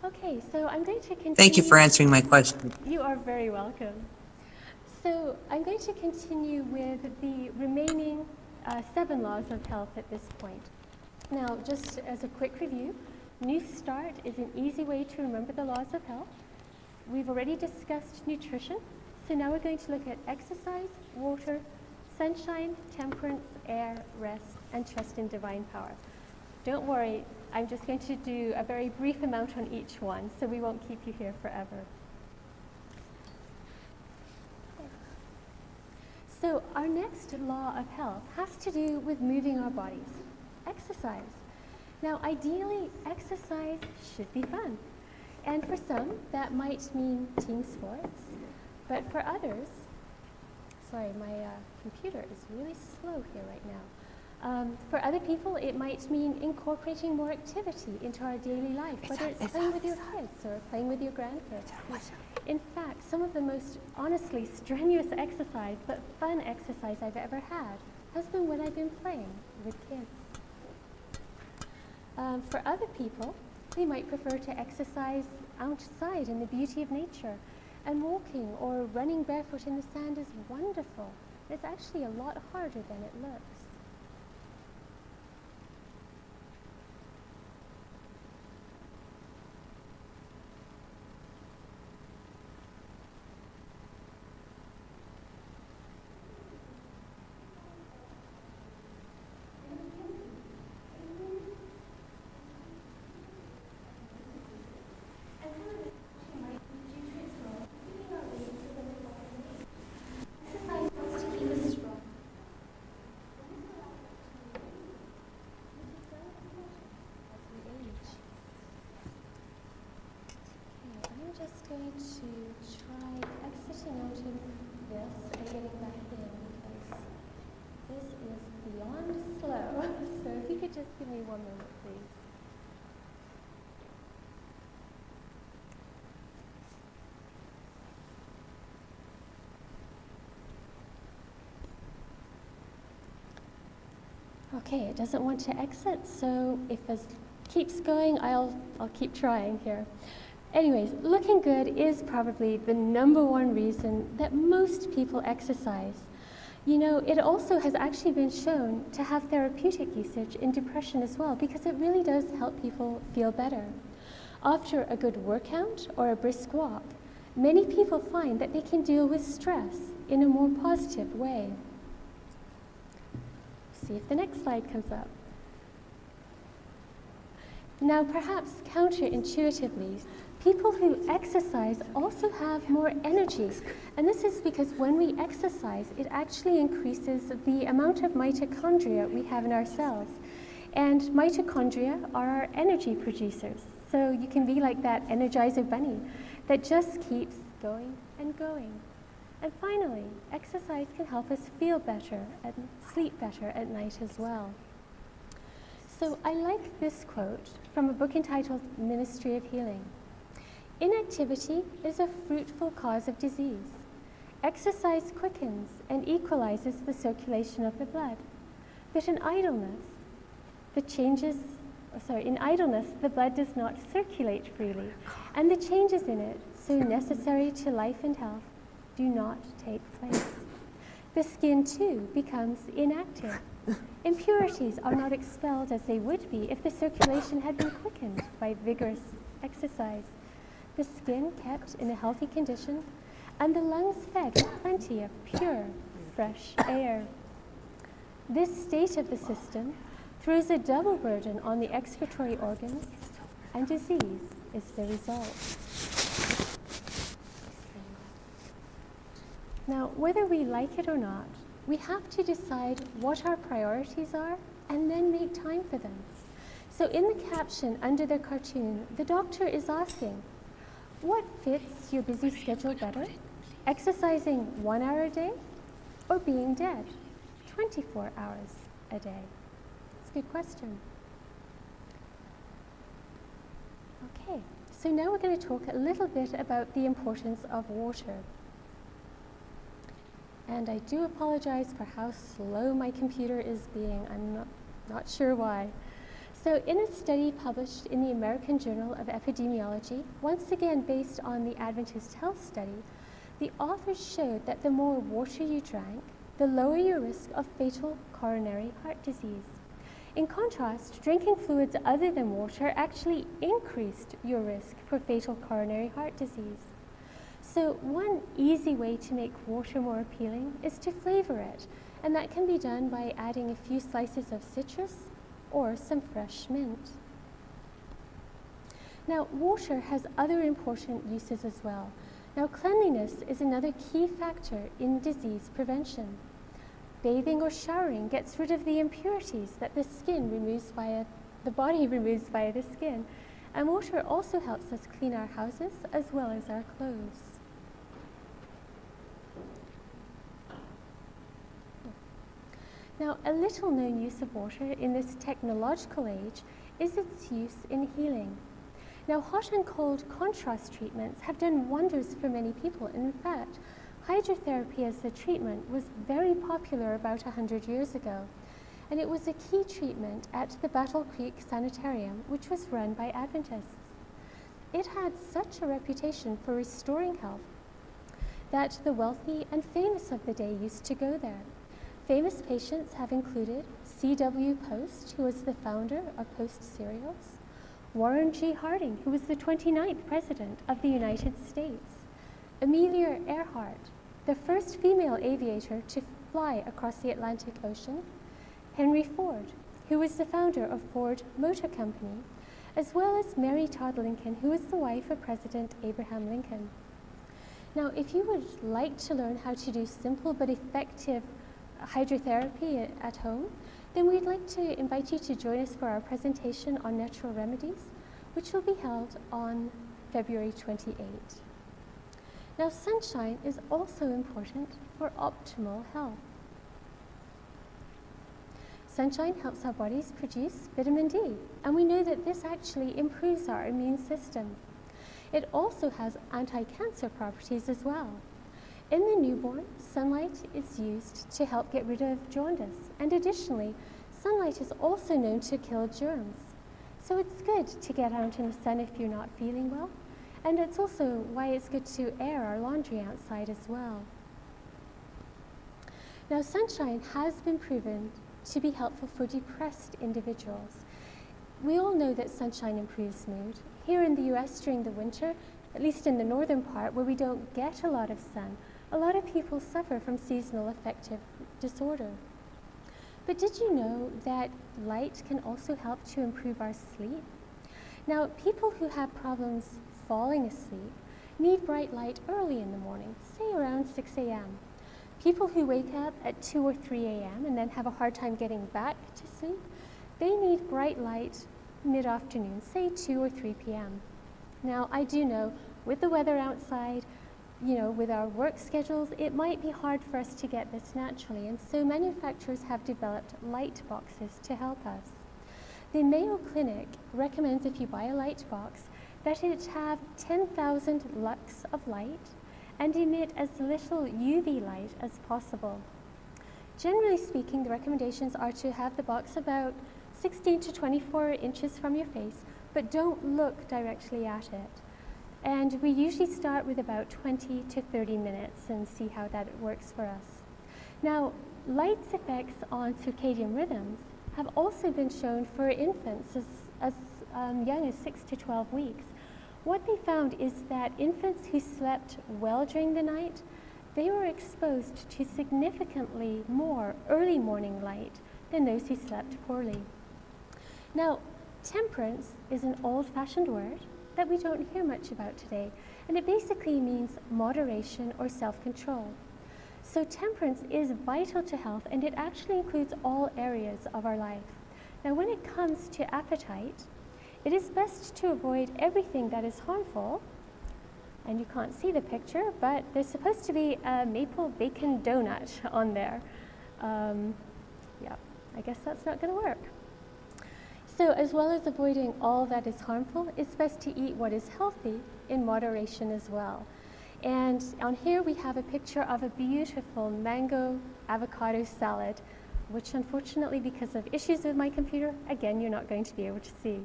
Okay, so I'm going to continue. Thank you for answering my question. You are very welcome. So I'm going to continue with the remaining 7 laws of health at this point. Now, just as a quick review, NEWSTART is an easy way to remember the laws of health. We've already discussed nutrition, so now we're going to look at exercise, water, sunshine, temperance, air, rest, and trust in divine power. Don't worry, I'm just going to do a very brief amount on each one, so we won't keep you here forever. So our next law of health has to do with moving our bodies, exercise. Now, ideally, exercise should be fun. And for some, that might mean team sports. But for others, sorry, my computer is really slow here right now. For other people, it might mean incorporating more activity into our daily life, whether it's playing with your kids or playing with your grandkids. In fact, some of the most honestly strenuous exercise, but fun exercise I've ever had, has been when I've been playing with kids. For other people, they might prefer to exercise outside in the beauty of nature, and walking or running barefoot in the sand is wonderful. It's actually a lot harder than it looks. Going to try exiting out of this and getting back in, because this is beyond slow. So if you could just give me 1 moment, please. Okay, it doesn't want to exit, so if this keeps going, I'll keep trying here. Anyways, looking good is probably the #1 reason that most people exercise. You know, it also has actually been shown to have therapeutic usage in depression as well, because it really does help people feel better. After a good workout or a brisk walk, many people find that they can deal with stress in a more positive way. See if the next slide comes up. Now, perhaps counterintuitively, people who exercise also have more energy. And this is because when we exercise, it actually increases the amount of mitochondria we have in our cells. And mitochondria are our energy producers. So you can be like that Energizer bunny that just keeps going and going. And finally, exercise can help us feel better and sleep better at night as well. So I like this quote from a book entitled Ministry of Healing. Inactivity is a fruitful cause of disease. Exercise quickens and equalizes the circulation of the blood. But in idleness, the blood does not circulate freely, and the changes in it, so necessary to life and health, do not take place. The skin, too, becomes inactive. Impurities are not expelled as they would be if the circulation had been quickened by vigorous exercise. The skin kept in a healthy condition, and the lungs fed with plenty of pure, fresh air. This state of the system throws a double burden on the excretory organs, and disease is the result. Now, whether we like it or not, we have to decide what our priorities are and then make time for them. So in the caption under the cartoon, the doctor is asking, what fits your busy schedule better? Exercising 1 hour a day or being dead 24 hours a day? It's a good question. Okay, so now we're going to talk a little bit about the importance of water. And I do apologize for how slow my computer is being. I'm not sure why. So in a study published in the American Journal of Epidemiology, once again based on the Adventist Health Study, the authors showed that the more water you drank, the lower your risk of fatal coronary heart disease. In contrast, drinking fluids other than water actually increased your risk for fatal coronary heart disease. So one easy way to make water more appealing is to flavor it, and that can be done by adding a few slices of citrus or some fresh mint. Now, water has other important uses as well. Now, cleanliness is another key factor in disease prevention. Bathing or showering gets rid of the impurities that the body removes via the skin, and water also helps us clean our houses as well as our clothes. Now, a little known use of water in this technological age is its use in healing. Now, hot and cold contrast treatments have done wonders for many people. In fact, hydrotherapy as a treatment was very popular about 100 years ago, and it was a key treatment at the Battle Creek Sanitarium, which was run by Adventists. It had such a reputation for restoring health that the wealthy and famous of the day used to go there. Famous patients have included C.W. Post, who was the founder of Post Cereals, Warren G. Harding, who was the 29th President of the United States, Amelia Earhart, the first female aviator to fly across the Atlantic Ocean, Henry Ford, who was the founder of Ford Motor Company, as well as Mary Todd Lincoln, who was the wife of President Abraham Lincoln. Now, if you would like to learn how to do simple but effective hydrotherapy at home, then we'd like to invite you to join us for our presentation on natural remedies, which will be held on February 28. Now, sunshine is also important for optimal health. Sunshine helps our bodies produce vitamin D, and we know that this actually improves our immune system. It also has anti-cancer properties as well. In the newborn, sunlight is used to help get rid of jaundice, and additionally, sunlight is also known to kill germs. So it's good to get out in the sun if you're not feeling well, and it's also why it's good to air our laundry outside as well. Now, sunshine has been proven to be helpful for depressed individuals. We all know that sunshine improves mood. Here in the US during the winter, at least in the northern part where we don't get a lot of sun, a lot of people suffer from seasonal affective disorder. But did you know that light can also help to improve our sleep? Now, people who have problems falling asleep need bright light early in the morning, say around 6 a.m. People who wake up at 2 or 3 a.m. and then have a hard time getting back to sleep, they need bright light mid-afternoon, say 2 or 3 p.m. Now, I do know with the weather outside, with our work schedules, it might be hard for us to get this naturally, and so manufacturers have developed light boxes to help us. The Mayo Clinic recommends if you buy a light box that it have 10,000 lux of light and emit as little UV light as possible. Generally speaking, the recommendations are to have the box about 16 to 24 inches from your face, but don't look directly at it. And we usually start with about 20 to 30 minutes and see how that works for us. Now, light's effects on circadian rhythms have also been shown for infants as young as 6 to 12 weeks. What they found is that infants who slept well during the night, they were exposed to significantly more early morning light than those who slept poorly. Now, temperance is an old-fashioned word that we don't hear much about today, and it basically means moderation or self-control. So temperance is vital to health, and it actually includes all areas of our life. Now, when it comes to appetite, it is best to avoid everything that is harmful, and you can't see the picture, but there's supposed to be a maple bacon donut on there. Yeah, I guess that's not going to work. So as well as avoiding all that is harmful, it's best to eat what is healthy in moderation as well. And on here we have a picture of a beautiful mango avocado salad, which unfortunately, because of issues with my computer, again, you're not going to be able to see.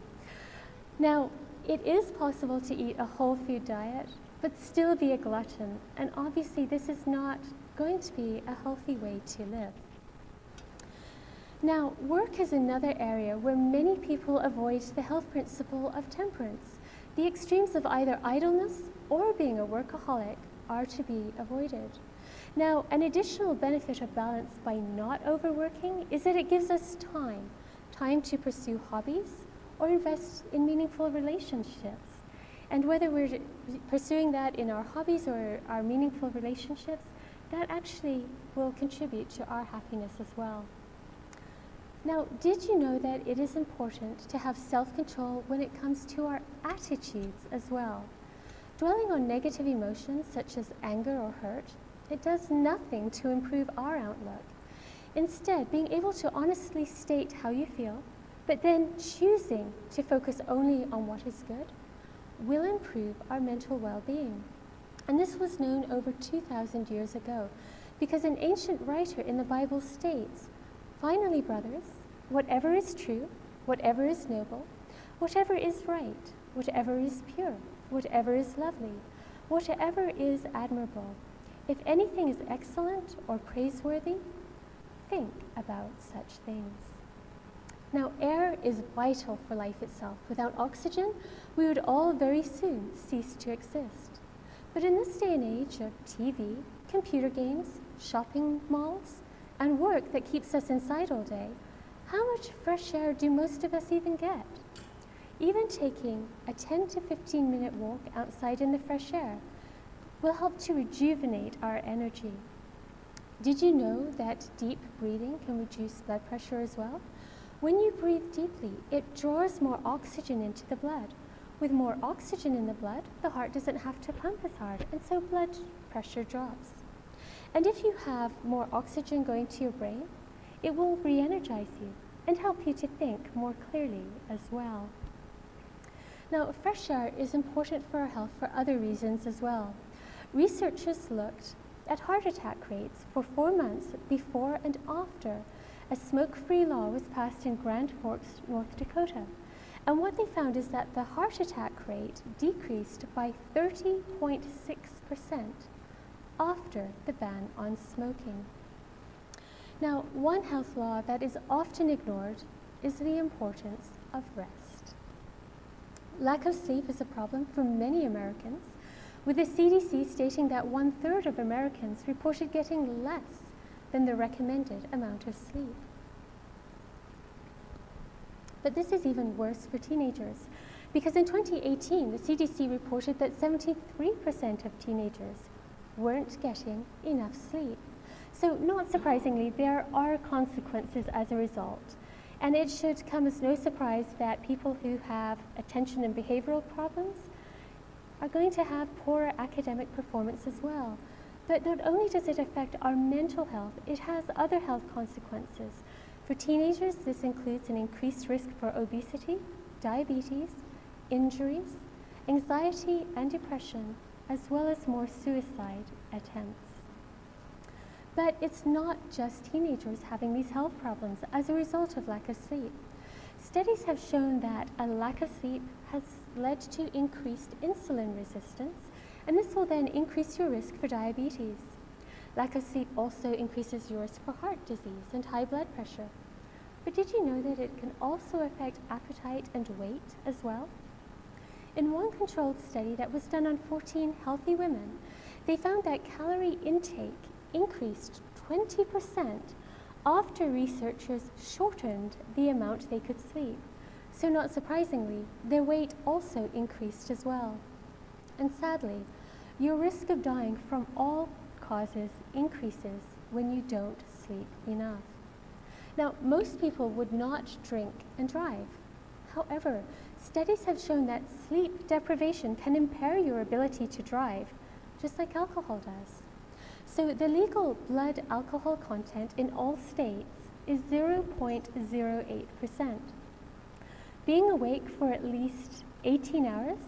Now, it is possible to eat a whole food diet, but still be a glutton. And obviously this is not going to be a healthy way to live. Now, work is another area where many people avoid the health principle of temperance. The extremes of either idleness or being a workaholic are to be avoided. Now, an additional benefit of balance by not overworking is that it gives us time to pursue hobbies or invest in meaningful relationships. And whether we're pursuing that in our hobbies or our meaningful relationships, that actually will contribute to our happiness as well. Now, did you know that it is important to have self-control when it comes to our attitudes as well? Dwelling on negative emotions such as anger or hurt, it does nothing to improve our outlook. Instead, being able to honestly state how you feel, but then choosing to focus only on what is good, will improve our mental well-being. And this was known over 2,000 years ago, because an ancient writer in the Bible states, "Finally, brothers, whatever is true, whatever is noble, whatever is right, whatever is pure, whatever is lovely, whatever is admirable, if anything is excellent or praiseworthy, think about such things." Now, air is vital for life itself. Without oxygen, we would all very soon cease to exist. But in this day and age of TV, computer games, shopping malls, and work that keeps us inside all day, how much fresh air do most of us even get? Even taking a 10 to 15 minute walk outside in the fresh air will help to rejuvenate our energy. Did you know that deep breathing can reduce blood pressure as well? When you breathe deeply, it draws more oxygen into the blood. With more oxygen in the blood, the heart doesn't have to pump as hard, and so blood pressure drops. And if you have more oxygen going to your brain, it will re-energize you and help you to think more clearly as well. Now, fresh air is important for our health for other reasons as well. Researchers looked at heart attack rates for 4 months before and after a smoke-free law was passed in Grand Forks, North Dakota. And what they found is that the heart attack rate decreased by 30.6% after the ban on smoking. Now, one health law that is often ignored is the importance of rest. Lack of sleep is a problem for many Americans, with the CDC stating that 1/3 of Americans reported getting less than the recommended amount of sleep. But this is even worse for teenagers. Because in 2018, the CDC reported that 73% of teenagers weren't getting enough sleep. So not surprisingly, there are consequences as a result. And it should come as no surprise that people who have attention and behavioral problems are going to have poorer academic performance as well. But not only does it affect our mental health, it has other health consequences. For teenagers, this includes an increased risk for obesity, diabetes, injuries, anxiety and depression, as well as more suicide attempts. But it's not just teenagers having these health problems as a result of lack of sleep. Studies have shown that a lack of sleep has led to increased insulin resistance, and this will then increase your risk for diabetes. Lack of sleep also increases your risk for heart disease and high blood pressure. But did you know that it can also affect appetite and weight as well? In one controlled study that was done on 14 healthy women, they found that calorie intake increased 20% after researchers shortened the amount they could sleep. So not surprisingly, their weight also increased as well. And sadly, your risk of dying from all causes increases when you don't sleep enough. Now, most people would not drink and drive. However, studies have shown that sleep deprivation can impair your ability to drive, just like alcohol does. So the legal blood alcohol content in all states is 0.08%. Being awake for at least 18 hours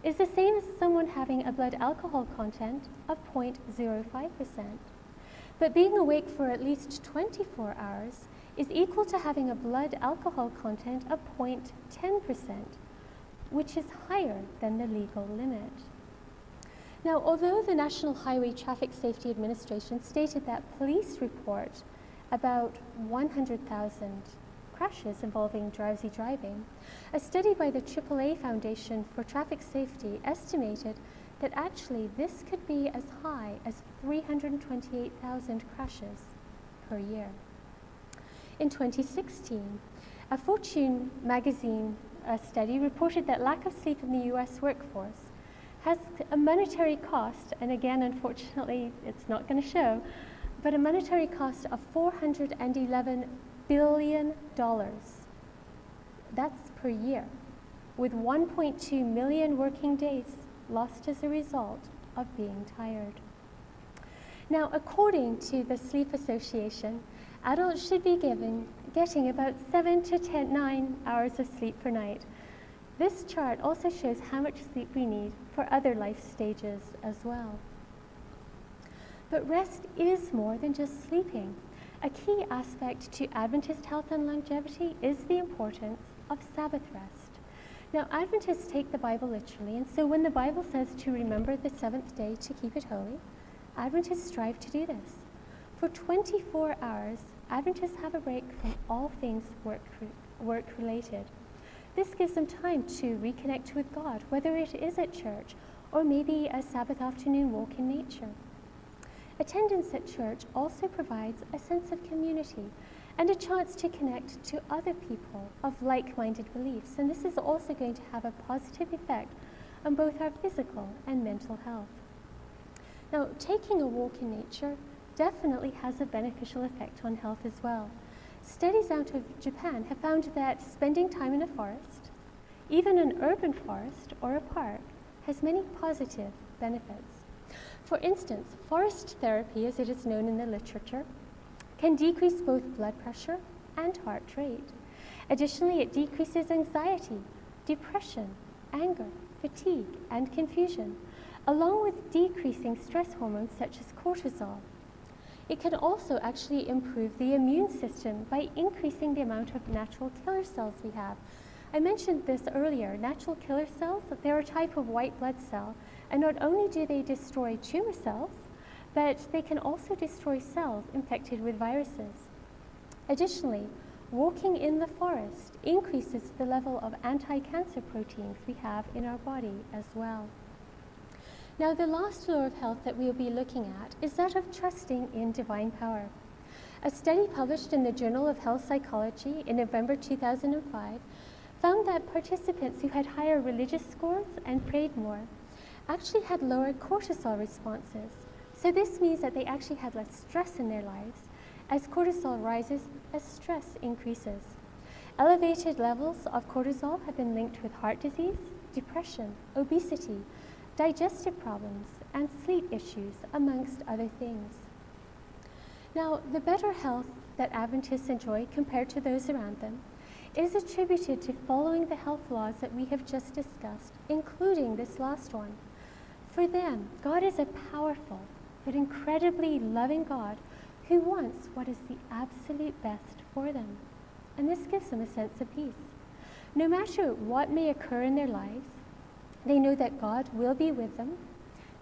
is the same as someone having a blood alcohol content of 0.05%. But being awake for at least 24 hours is equal to having a blood alcohol content of 0.10%, which is higher than the legal limit. Now, although the National Highway Traffic Safety Administration stated that police report about 100,000 crashes involving drowsy driving, a study by the AAA Foundation for Traffic Safety estimated that actually this could be as high as 328,000 crashes per year. In 2016, a Fortune magazine study reported that lack of sleep in the US workforce has a monetary cost, and again, unfortunately, it's not going to show, but a monetary cost of $411 billion. That's per year, with 1.2 million working days lost as a result of being tired. Now, according to the Sleep Association, adults should be getting about 7 to 9 hours of sleep per night. This chart also shows how much sleep we need for other life stages as well. But rest is more than just sleeping. A key aspect to Adventist health and longevity is the importance of Sabbath rest. Now, Adventists take the Bible literally, and so when the Bible says to remember the seventh day to keep it holy, Adventists strive to do this. For 24 hours, Adventists have a break from all things work-related. This gives them time to reconnect with God, whether it is at church or maybe a Sabbath afternoon walk in nature. Attendance at church also provides a sense of community and a chance to connect to other people of like-minded beliefs, and this is also going to have a positive effect on both our physical and mental health. Now, taking a walk in nature definitely has a beneficial effect on health as well. Studies out of Japan have found that spending time in a forest, even an urban forest or a park, has many positive benefits. For instance, forest therapy, as it is known in the literature, can decrease both blood pressure and heart rate. Additionally, it decreases anxiety, depression, anger, fatigue, and confusion, along with decreasing stress hormones such as cortisol. It can also actually improve the immune system by increasing the amount of natural killer cells we have. I mentioned this earlier. Natural killer cells, they're a type of white blood cell, and not only do they destroy tumor cells, but they can also destroy cells infected with viruses. Additionally, walking in the forest increases the level of anti-cancer proteins we have in our body as well. Now, the last law of health that we'll be looking at is that of trusting in divine power. A study published in the Journal of Health Psychology in November 2005 found that participants who had higher religious scores and prayed more actually had lower cortisol responses. So this means that they actually had less stress in their lives, as cortisol rises as stress increases. Elevated levels of cortisol have been linked with heart disease, depression, obesity, digestive problems, and sleep issues, amongst other things. Now, the better health that Adventists enjoy compared to those around them is attributed to following the health laws that we have just discussed, including this last one. For them, God is a powerful but incredibly loving God who wants what is the absolute best for them. And this gives them a sense of peace. No matter what may occur in their lives, they know that God will be with them,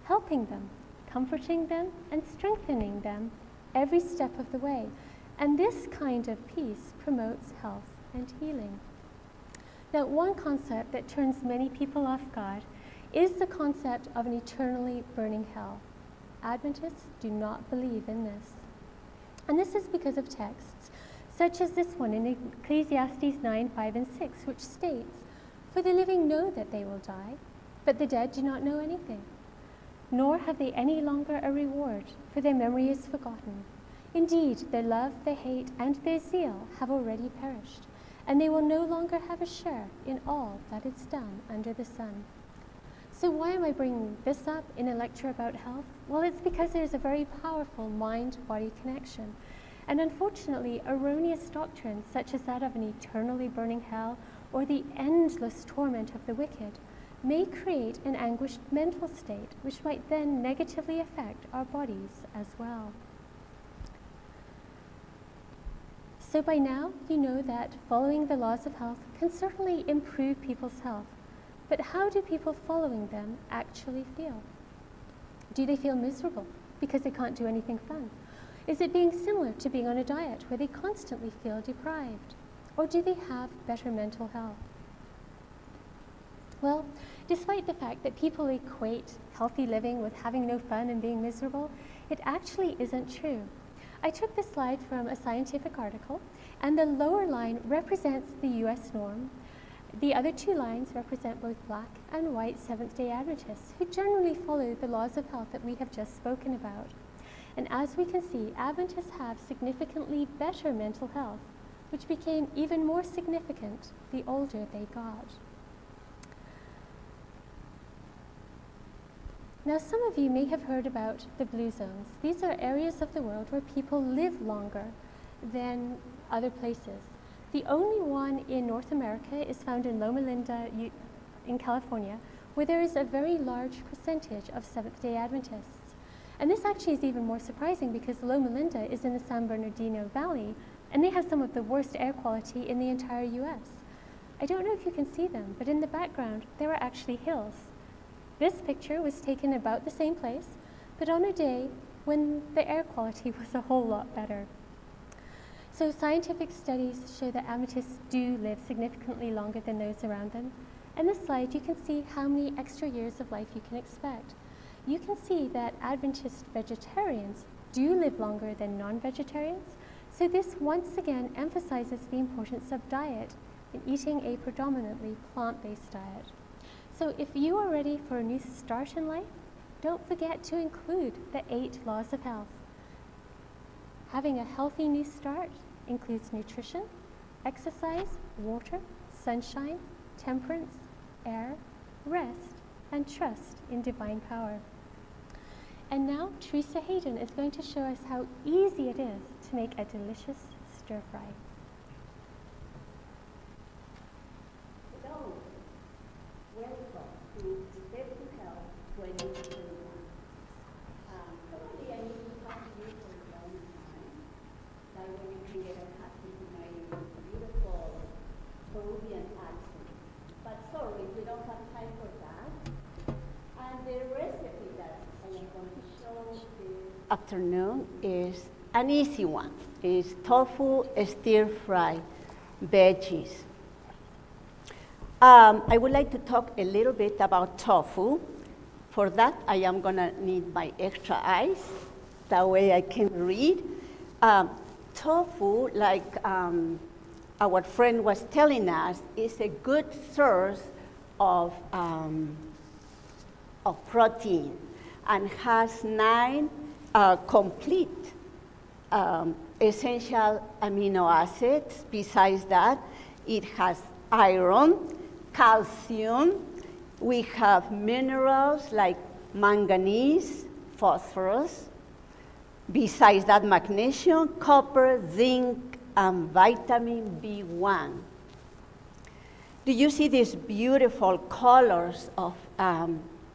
helping them, comforting them, and strengthening them every step of the way. And this kind of peace promotes health and healing. Now, one concept that turns many people off God is the concept of an eternally burning hell. Adventists do not believe in this. And this is because of texts such as this one in Ecclesiastes 9, 5, and 6, which states, "For the living know that they will die, but the dead do not know anything. Nor have they any longer a reward, for their memory is forgotten. Indeed, their love, their hate, and their zeal have already perished, and they will no longer have a share in all that is done under the sun." So why am I bringing this up in a lecture about health? Well, it's because there's a very powerful mind-body connection. And unfortunately, erroneous doctrines such as that of an eternally burning hell or the endless torment of the wicked may create an anguished mental state, which might then negatively affect our bodies as well. So by now, you know that following the laws of health can certainly improve people's health. But how do people following them actually feel? Do they feel miserable because they can't do anything fun? Is it being similar to being on a diet where they constantly feel deprived? Or do they have better mental health? Well, despite the fact that people equate healthy living with having no fun and being miserable, it actually isn't true. I took this slide from a scientific article, and the lower line represents the US norm. The other two lines represent both black and white Seventh-day Adventists who generally follow the laws of health that we have just spoken about. And as we can see, Adventists have significantly better mental health, which became even more significant the older they got. Now, some of you may have heard about the blue zones. These are areas of the world where people live longer than other places. The only one in North America is found in Loma Linda in California, where there is a very large percentage of Seventh-day Adventists. And this actually is even more surprising because Loma Linda is in the San Bernardino Valley, and they have some of the worst air quality in the entire US. I don't know if you can see them, but in the background, there are actually hills. This picture was taken about the same place, but on a day when the air quality was a whole lot better. So scientific studies show that Adventists do live significantly longer than those around them. In this slide, you can see how many extra years of life you can expect. You can see that Adventist vegetarians do live longer than non-vegetarians. So this once again emphasizes the importance of diet in eating a predominantly plant-based diet. So if you are ready for a new start in life, don't forget to include the 8 laws of health. Having a healthy new start includes nutrition, exercise, water, sunshine, temperance, air, rest, and trust in divine power. And now Teresa Hayden is going to show us how easy it is to make a delicious stir fry. Hello, welcome to Step to Health 2021. Probably I need to talk to you for a long time. That way we can get accustomed to my beautiful Peruvian accent. But sorry, we don't have time for that. And the recipe that I am going to show this afternoon is an easy one. It's tofu stir-fried veggies. I would like to talk a little bit about tofu. For that, I am going to need my extra eyes. That way I can read. Tofu, like our friend was telling us, is a good source of protein and has 9 complete essential amino acids. Besides that, it has iron, calcium. We have minerals like manganese, phosphorus. Besides that, magnesium, copper, zinc, and vitamin B1. Do you see these beautiful colors of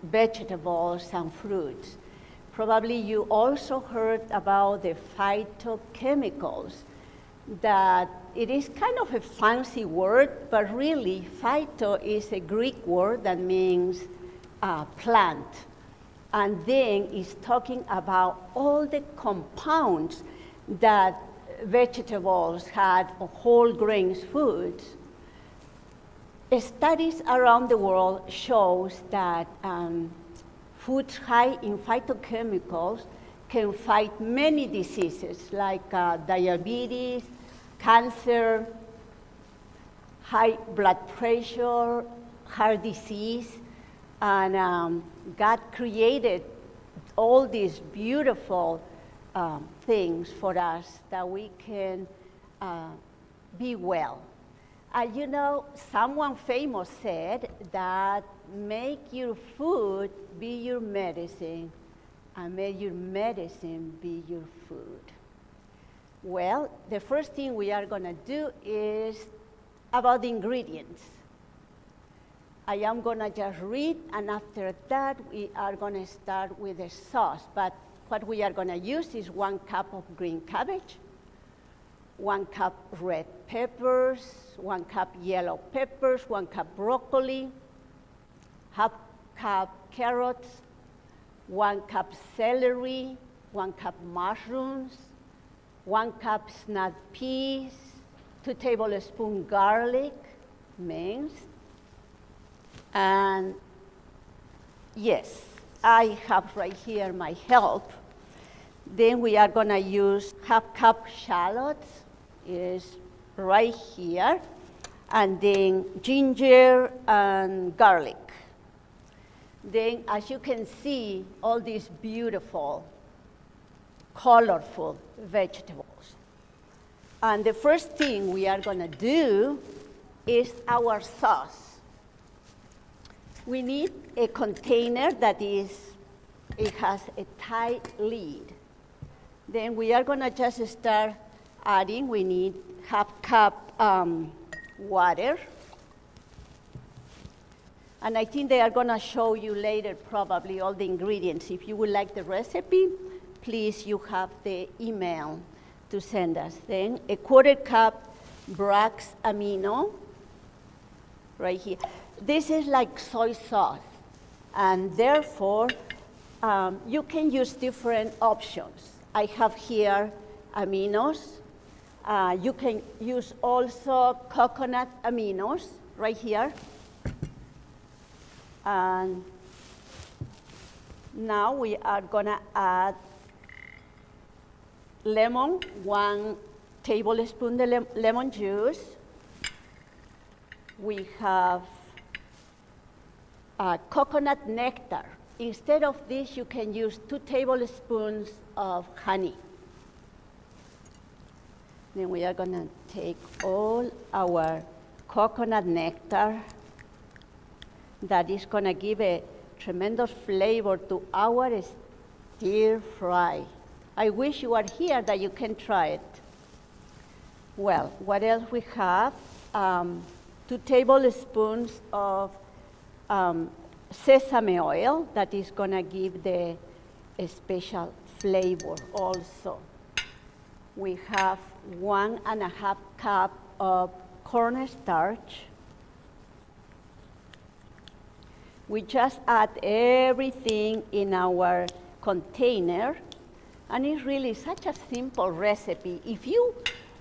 vegetables and fruits? Probably you also heard about the phytochemicals, that it is kind of a fancy word, but really phyto is a Greek word that means plant. And then it's talking about all the compounds that vegetables had, or whole grains foods. Studies around the world shows that foods high in phytochemicals can fight many diseases like diabetes, cancer, high blood pressure, heart disease, and God created all these beautiful things for us that we can be well. You know, someone famous said that make your food be your medicine, and make your medicine be your food. Well, the first thing we are going to do is about the ingredients. I am going to just read, and after that, we are going to start with the sauce. But what we are going to use is 1 cup of green cabbage, 1 cup red peppers, 1 cup yellow peppers, 1 cup broccoli, half cup carrots, 1 cup celery, 1 cup mushrooms, 1 cup snap peas, 2 tablespoons garlic minced, and yes, I have right here my help. Then we are going to use half cup shallots, is right here, and then ginger and garlic. Then, as you can see, all these beautiful, colorful vegetables. And the first thing we are going to do is our sauce. We need a container that it has a tight lid. Then we are going to just start adding. We need half cup water. And I think they are going to show you later probably all the ingredients. If you would like the recipe, please, you have the email to send us. Then a 1/4 cup Bragg's amino, right here. This is like soy sauce, and therefore you can use different options. I have here aminos. You can use also coconut aminos right here. And now we are gonna add lemon, 1 tablespoon lemon juice. We have coconut nectar. Instead of this, you can use 2 tablespoons of honey. Then we are gonna take all our coconut nectar that is gonna give a tremendous flavor to our stir fry. I wish you are here that you can try it. Well, what else we have? 2 tablespoons of sesame oil that is gonna give a special flavor also. We have 1.5 cup of cornstarch. We just add everything in our container, and it's really such a simple recipe.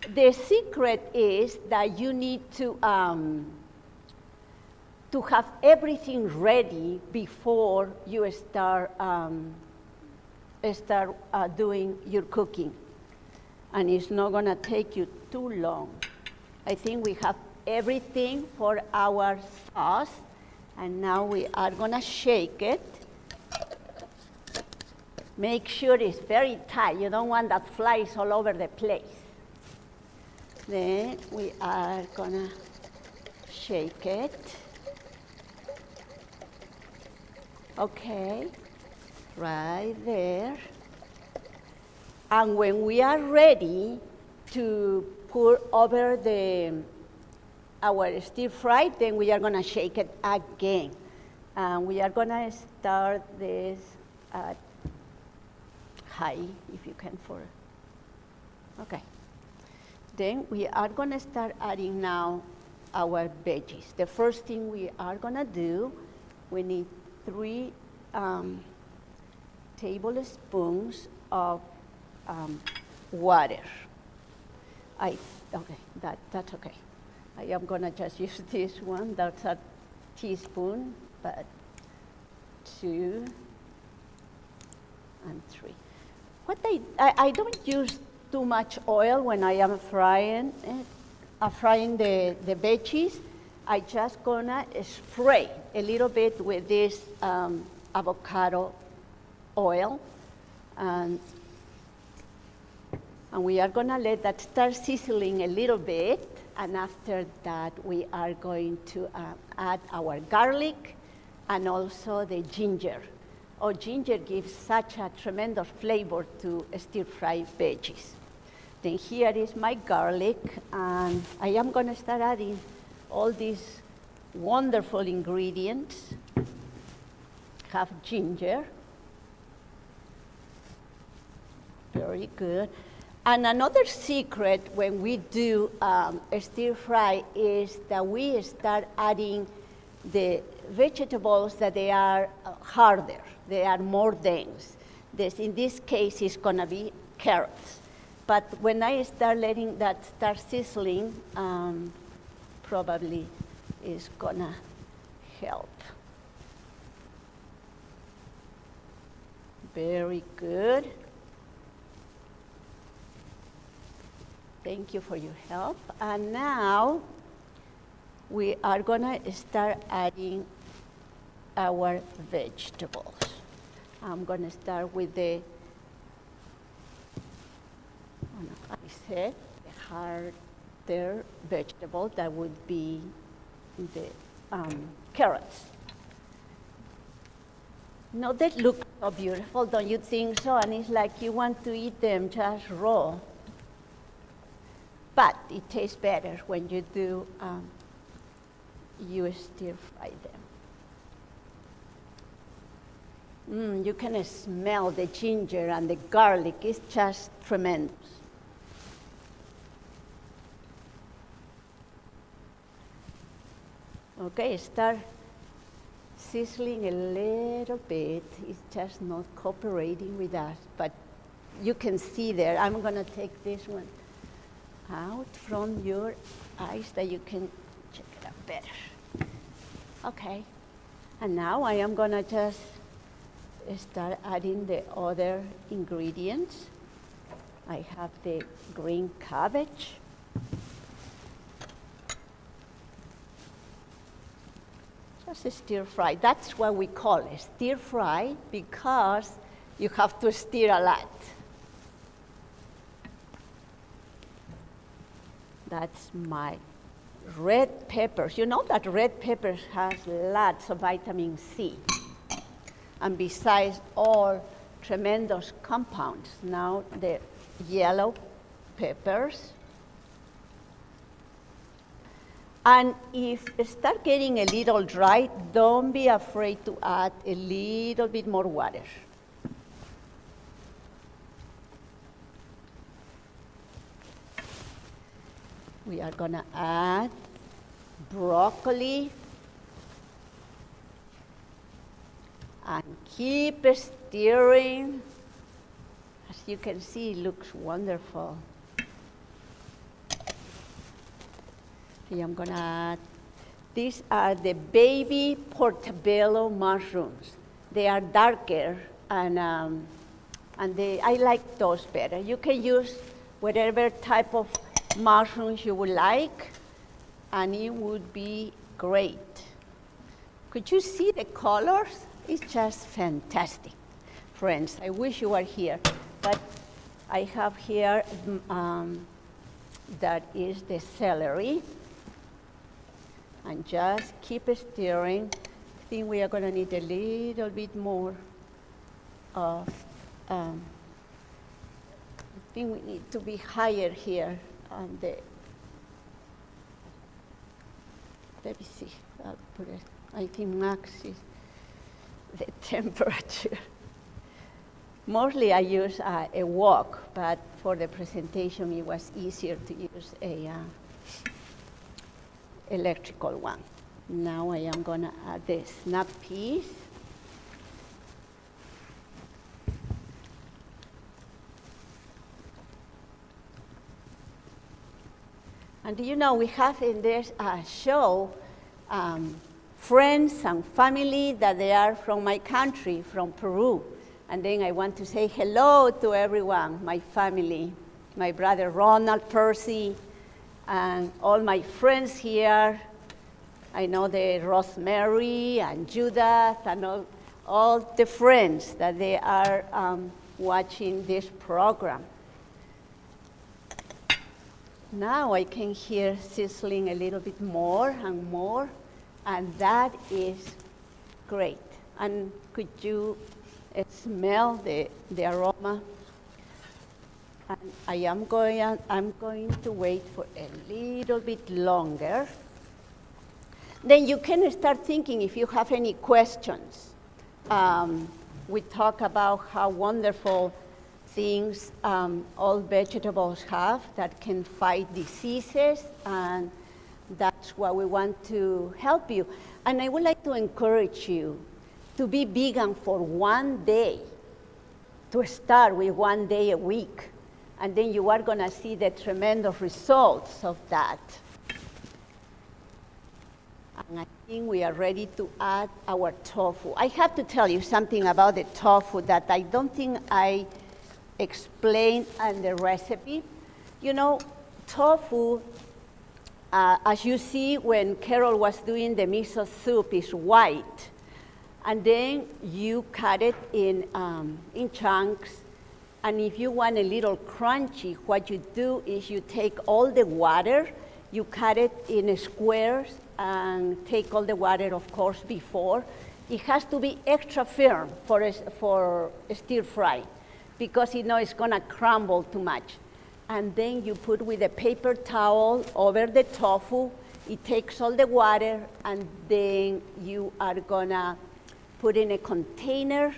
The secret is that you need to have everything ready before you start doing your cooking. And it's not gonna take you too long. I think we have everything for our sauce. And now we are gonna shake it. Make sure it's very tight. You don't want that flies all over the place. Then we are gonna shake it. Okay, right there. And when we are ready to pour over our stir fry, then we are gonna shake it again. And we are gonna start this at high, if you can okay. Then we are gonna start adding now our veggies. The first thing we are gonna do, we need 3 tablespoons of water. Okay, that's okay. I am gonna just use this one. That's a teaspoon, but 2 and 3. I don't use too much oil when I am frying it. Frying the veggies. I just gonna spray a little bit with this avocado oil, and we are gonna let that start sizzling a little bit, and after that we are going to add our garlic and also the ginger. Oh, ginger gives such a tremendous flavor to stir-fry veggies. Then here is my garlic, and I am gonna start adding all these wonderful ingredients. Have ginger. Very good. And another secret when we do a stir fry is that we start adding the vegetables that they are harder, they are more dense. In this case, it's gonna be carrots. But when I start letting that start sizzling, probably is gonna help. Very good. Thank you for your help. And now we are gonna start adding our vegetables. I'm gonna start with the harder vegetable. That would be the carrots. No, they look so beautiful, don't you think so? And it's like you want to eat them just raw. But it tastes better when you do, you stir fry them. You can smell the ginger and the garlic. It's just tremendous. Okay, start sizzling a little bit. It's just not cooperating with us, but you can see there. I'm gonna take this one out from your eyes that you can check it out better. Okay, and now I am gonna just start adding the other ingredients. I have the green cabbage. Just stir fry. That's what we call it, stir fry, because you have to stir a lot. That's my red peppers. You know that red peppers has lots of vitamin C. And besides all tremendous compounds, now the yellow peppers. And if it start getting a little dry, don't be afraid to add a little bit more water. We are gonna add broccoli and keep stirring. As you can see, it looks wonderful. Okay, I'm gonna add, these are the baby portobello mushrooms. They are darker, and I like those better. You can use whatever type of mushrooms you would like. and it would be great. Could you see the colors? It's just fantastic. Friends, I wish you were here, but I have here, that is the celery. And just keep stirring. I think we are going to need a little bit more of, I think we need to be higher here on the, let me see, I'll put it, I think max is the temperature. Mostly I use a wok, but for the presentation it was easier to use a electrical one. Now I am gonna add the snap peas. And do you know, we have in this show friends and family that they are from my country, from Peru. And then I want to say hello to everyone, my family, my brother Ronald, Percy, and all my friends here. I know the Rosemary and Judith and all the friends that they are watching this program. Now I can hear sizzling a little bit more and more, and that is great. And could you smell the aroma? And I'm going to wait for a little bit longer. Then you can start thinking if you have any questions. We talk about how wonderful things all vegetables have that can fight diseases, and that's what we want to help you. And I would like to encourage you to be vegan for one day, to start with 1 day a week, and then you are going to see the tremendous results of that. And I think we are ready to add our tofu. I have to tell you something about the tofu that I don't think I explained in the recipe. You know, tofu, as you see when Carol was doing the miso soup, is white. And then you cut it in chunks. And if you want a little crunchy, what you do is you take all the water, you cut it in squares, and take all the water, of course, before. It has to be extra firm for stir fry, because you know it's gonna crumble too much. And then you put with a paper towel over the tofu. It takes all the water, and then you are gonna put in a container.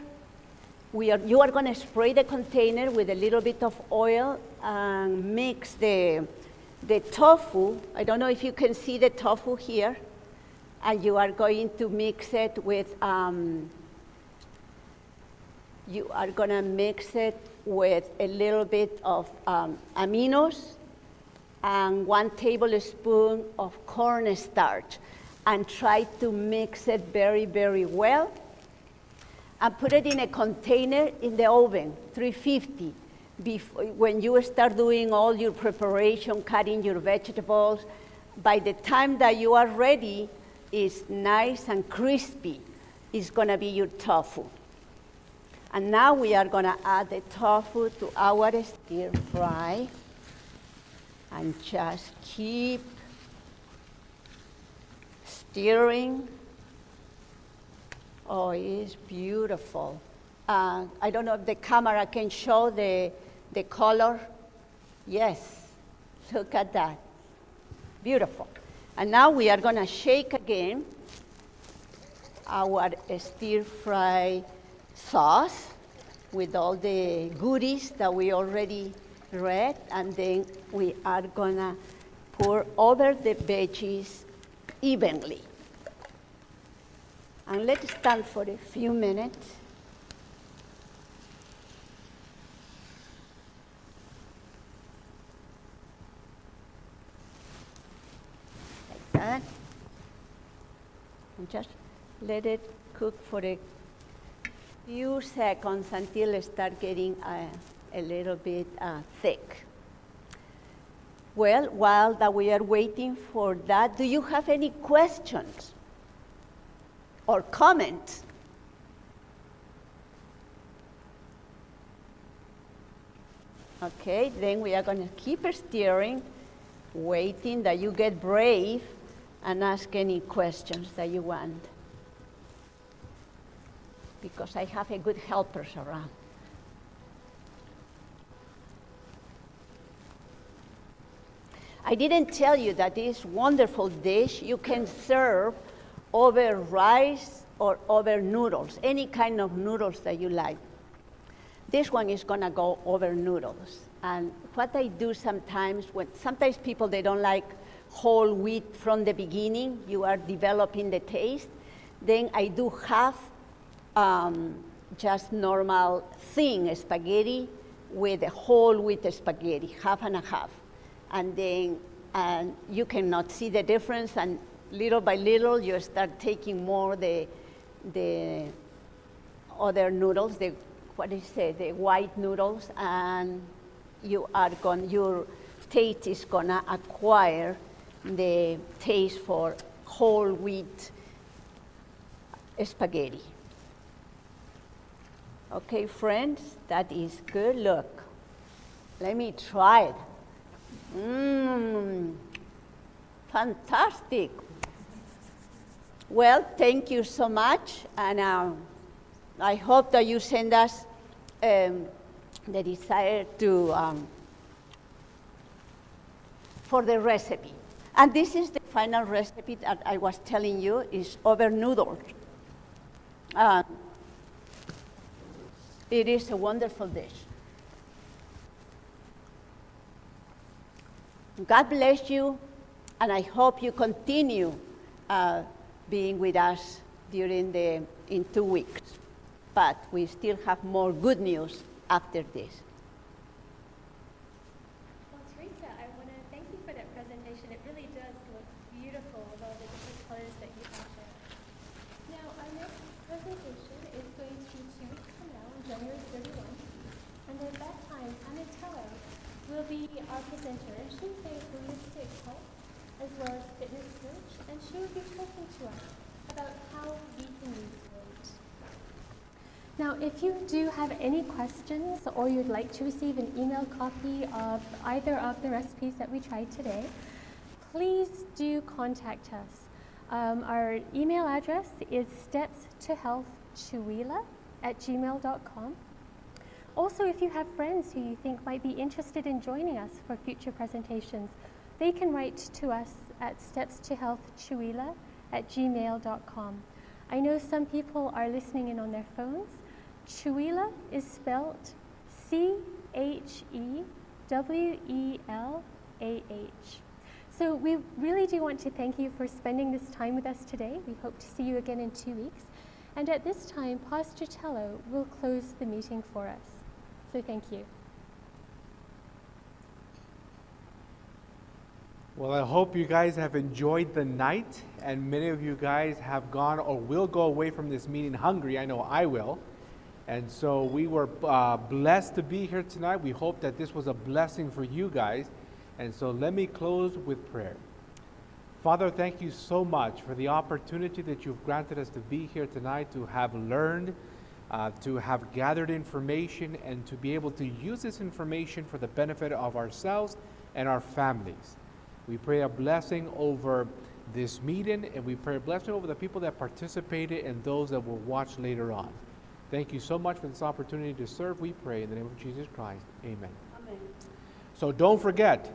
You are gonna spray the container with a little bit of oil and mix the tofu. I don't know if you can see the tofu here. And you are going to mix it with, you are gonna mix it with a little bit of aminos and 1 tablespoon of cornstarch, and try to mix it very, very well. And put it in a container in the oven, 350. When you start doing all your preparation, cutting your vegetables, by the time that you are ready, it's nice and crispy. It's gonna be your tofu. And now we are gonna add the tofu to our stir fry, and just keep stirring. Oh, it is beautiful. I don't know if the camera can show the color. Yes, look at that. Beautiful. And now we are gonna shake again our stir fry sauce with all the goodies that we already read, and then we are gonna pour over the veggies evenly. And let's stand for a few minutes. Like that. And just let it cook for a few seconds until it starts getting a little bit thick. Well, while that we are waiting for that, do you have any questions or comments? Okay, then we are going to keep steering, waiting that you get brave and ask any questions that you want. Because I have a good helpers around. I didn't tell you that this wonderful dish you can serve over rice or over noodles, any kind of noodles that you like. This one is gonna go over noodles. And what I do sometimes, sometimes people, they don't like whole wheat from the beginning, you are developing the taste, then I do half just normal thin spaghetti with a whole wheat spaghetti, half and a half. And then you cannot see the difference, and little by little you start taking more the other noodles, the white noodles, and your taste is gonna acquire the taste for whole wheat spaghetti. Okay, friends, that is good. Look, let me try it. Fantastic. Well, thank you so much, and I hope that you send us the desire for the recipe. And this is the final recipe that I was telling you, is over noodles. It is a wonderful dish. God bless you, and I hope you continue being with us in 2 weeks. But we still have more good news after this. Well, Teresa, I want to thank you for that presentation. It really does look beautiful with all the different colors that you have there. Now, our next presentation is going to be 2 weeks from now, on January 31. And at that time, Anna Tello will be our presenter, and she's a holistic health as well as fitness coach, and she will be talking to us about how we can lose weight. Now, if you do have any questions or you'd like to receive an email copy of either of the recipes that we tried today, please do contact us. Our email address is stepstohealthchewelah@gmail.com. Also, if you have friends who you think might be interested in joining us for future presentations, they can write to us at stepstohealthchewelah@gmail.com. I know some people are listening in on their phones. Chewelah is spelled CHEWELAH. So we really do want to thank you for spending this time with us today. We hope to see you again in 2 weeks. And at this time, Pastor Tello will close the meeting for us. So thank you. Well, I hope you guys have enjoyed the night, and many of you guys have gone or will go away from this meeting hungry. I know I will. And so we were blessed to be here tonight. We hope that this was a blessing for you guys. And so let me close with prayer. Father, thank you so much for the opportunity that you've granted us to be here tonight, to have learned, to have gathered information, and to be able to use this information for the benefit of ourselves and our families. We pray a blessing over this meeting, and we pray a blessing over the people that participated and those that will watch later on. Thank you so much for this opportunity to serve, we pray, in the name of Jesus Christ. Amen. Amen. So don't forget,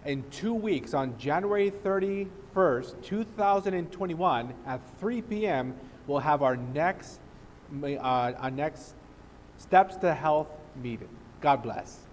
in 2 weeks, on January 31st, 2021, at 3 p.m., we'll have our next Steps to Health meeting. God bless.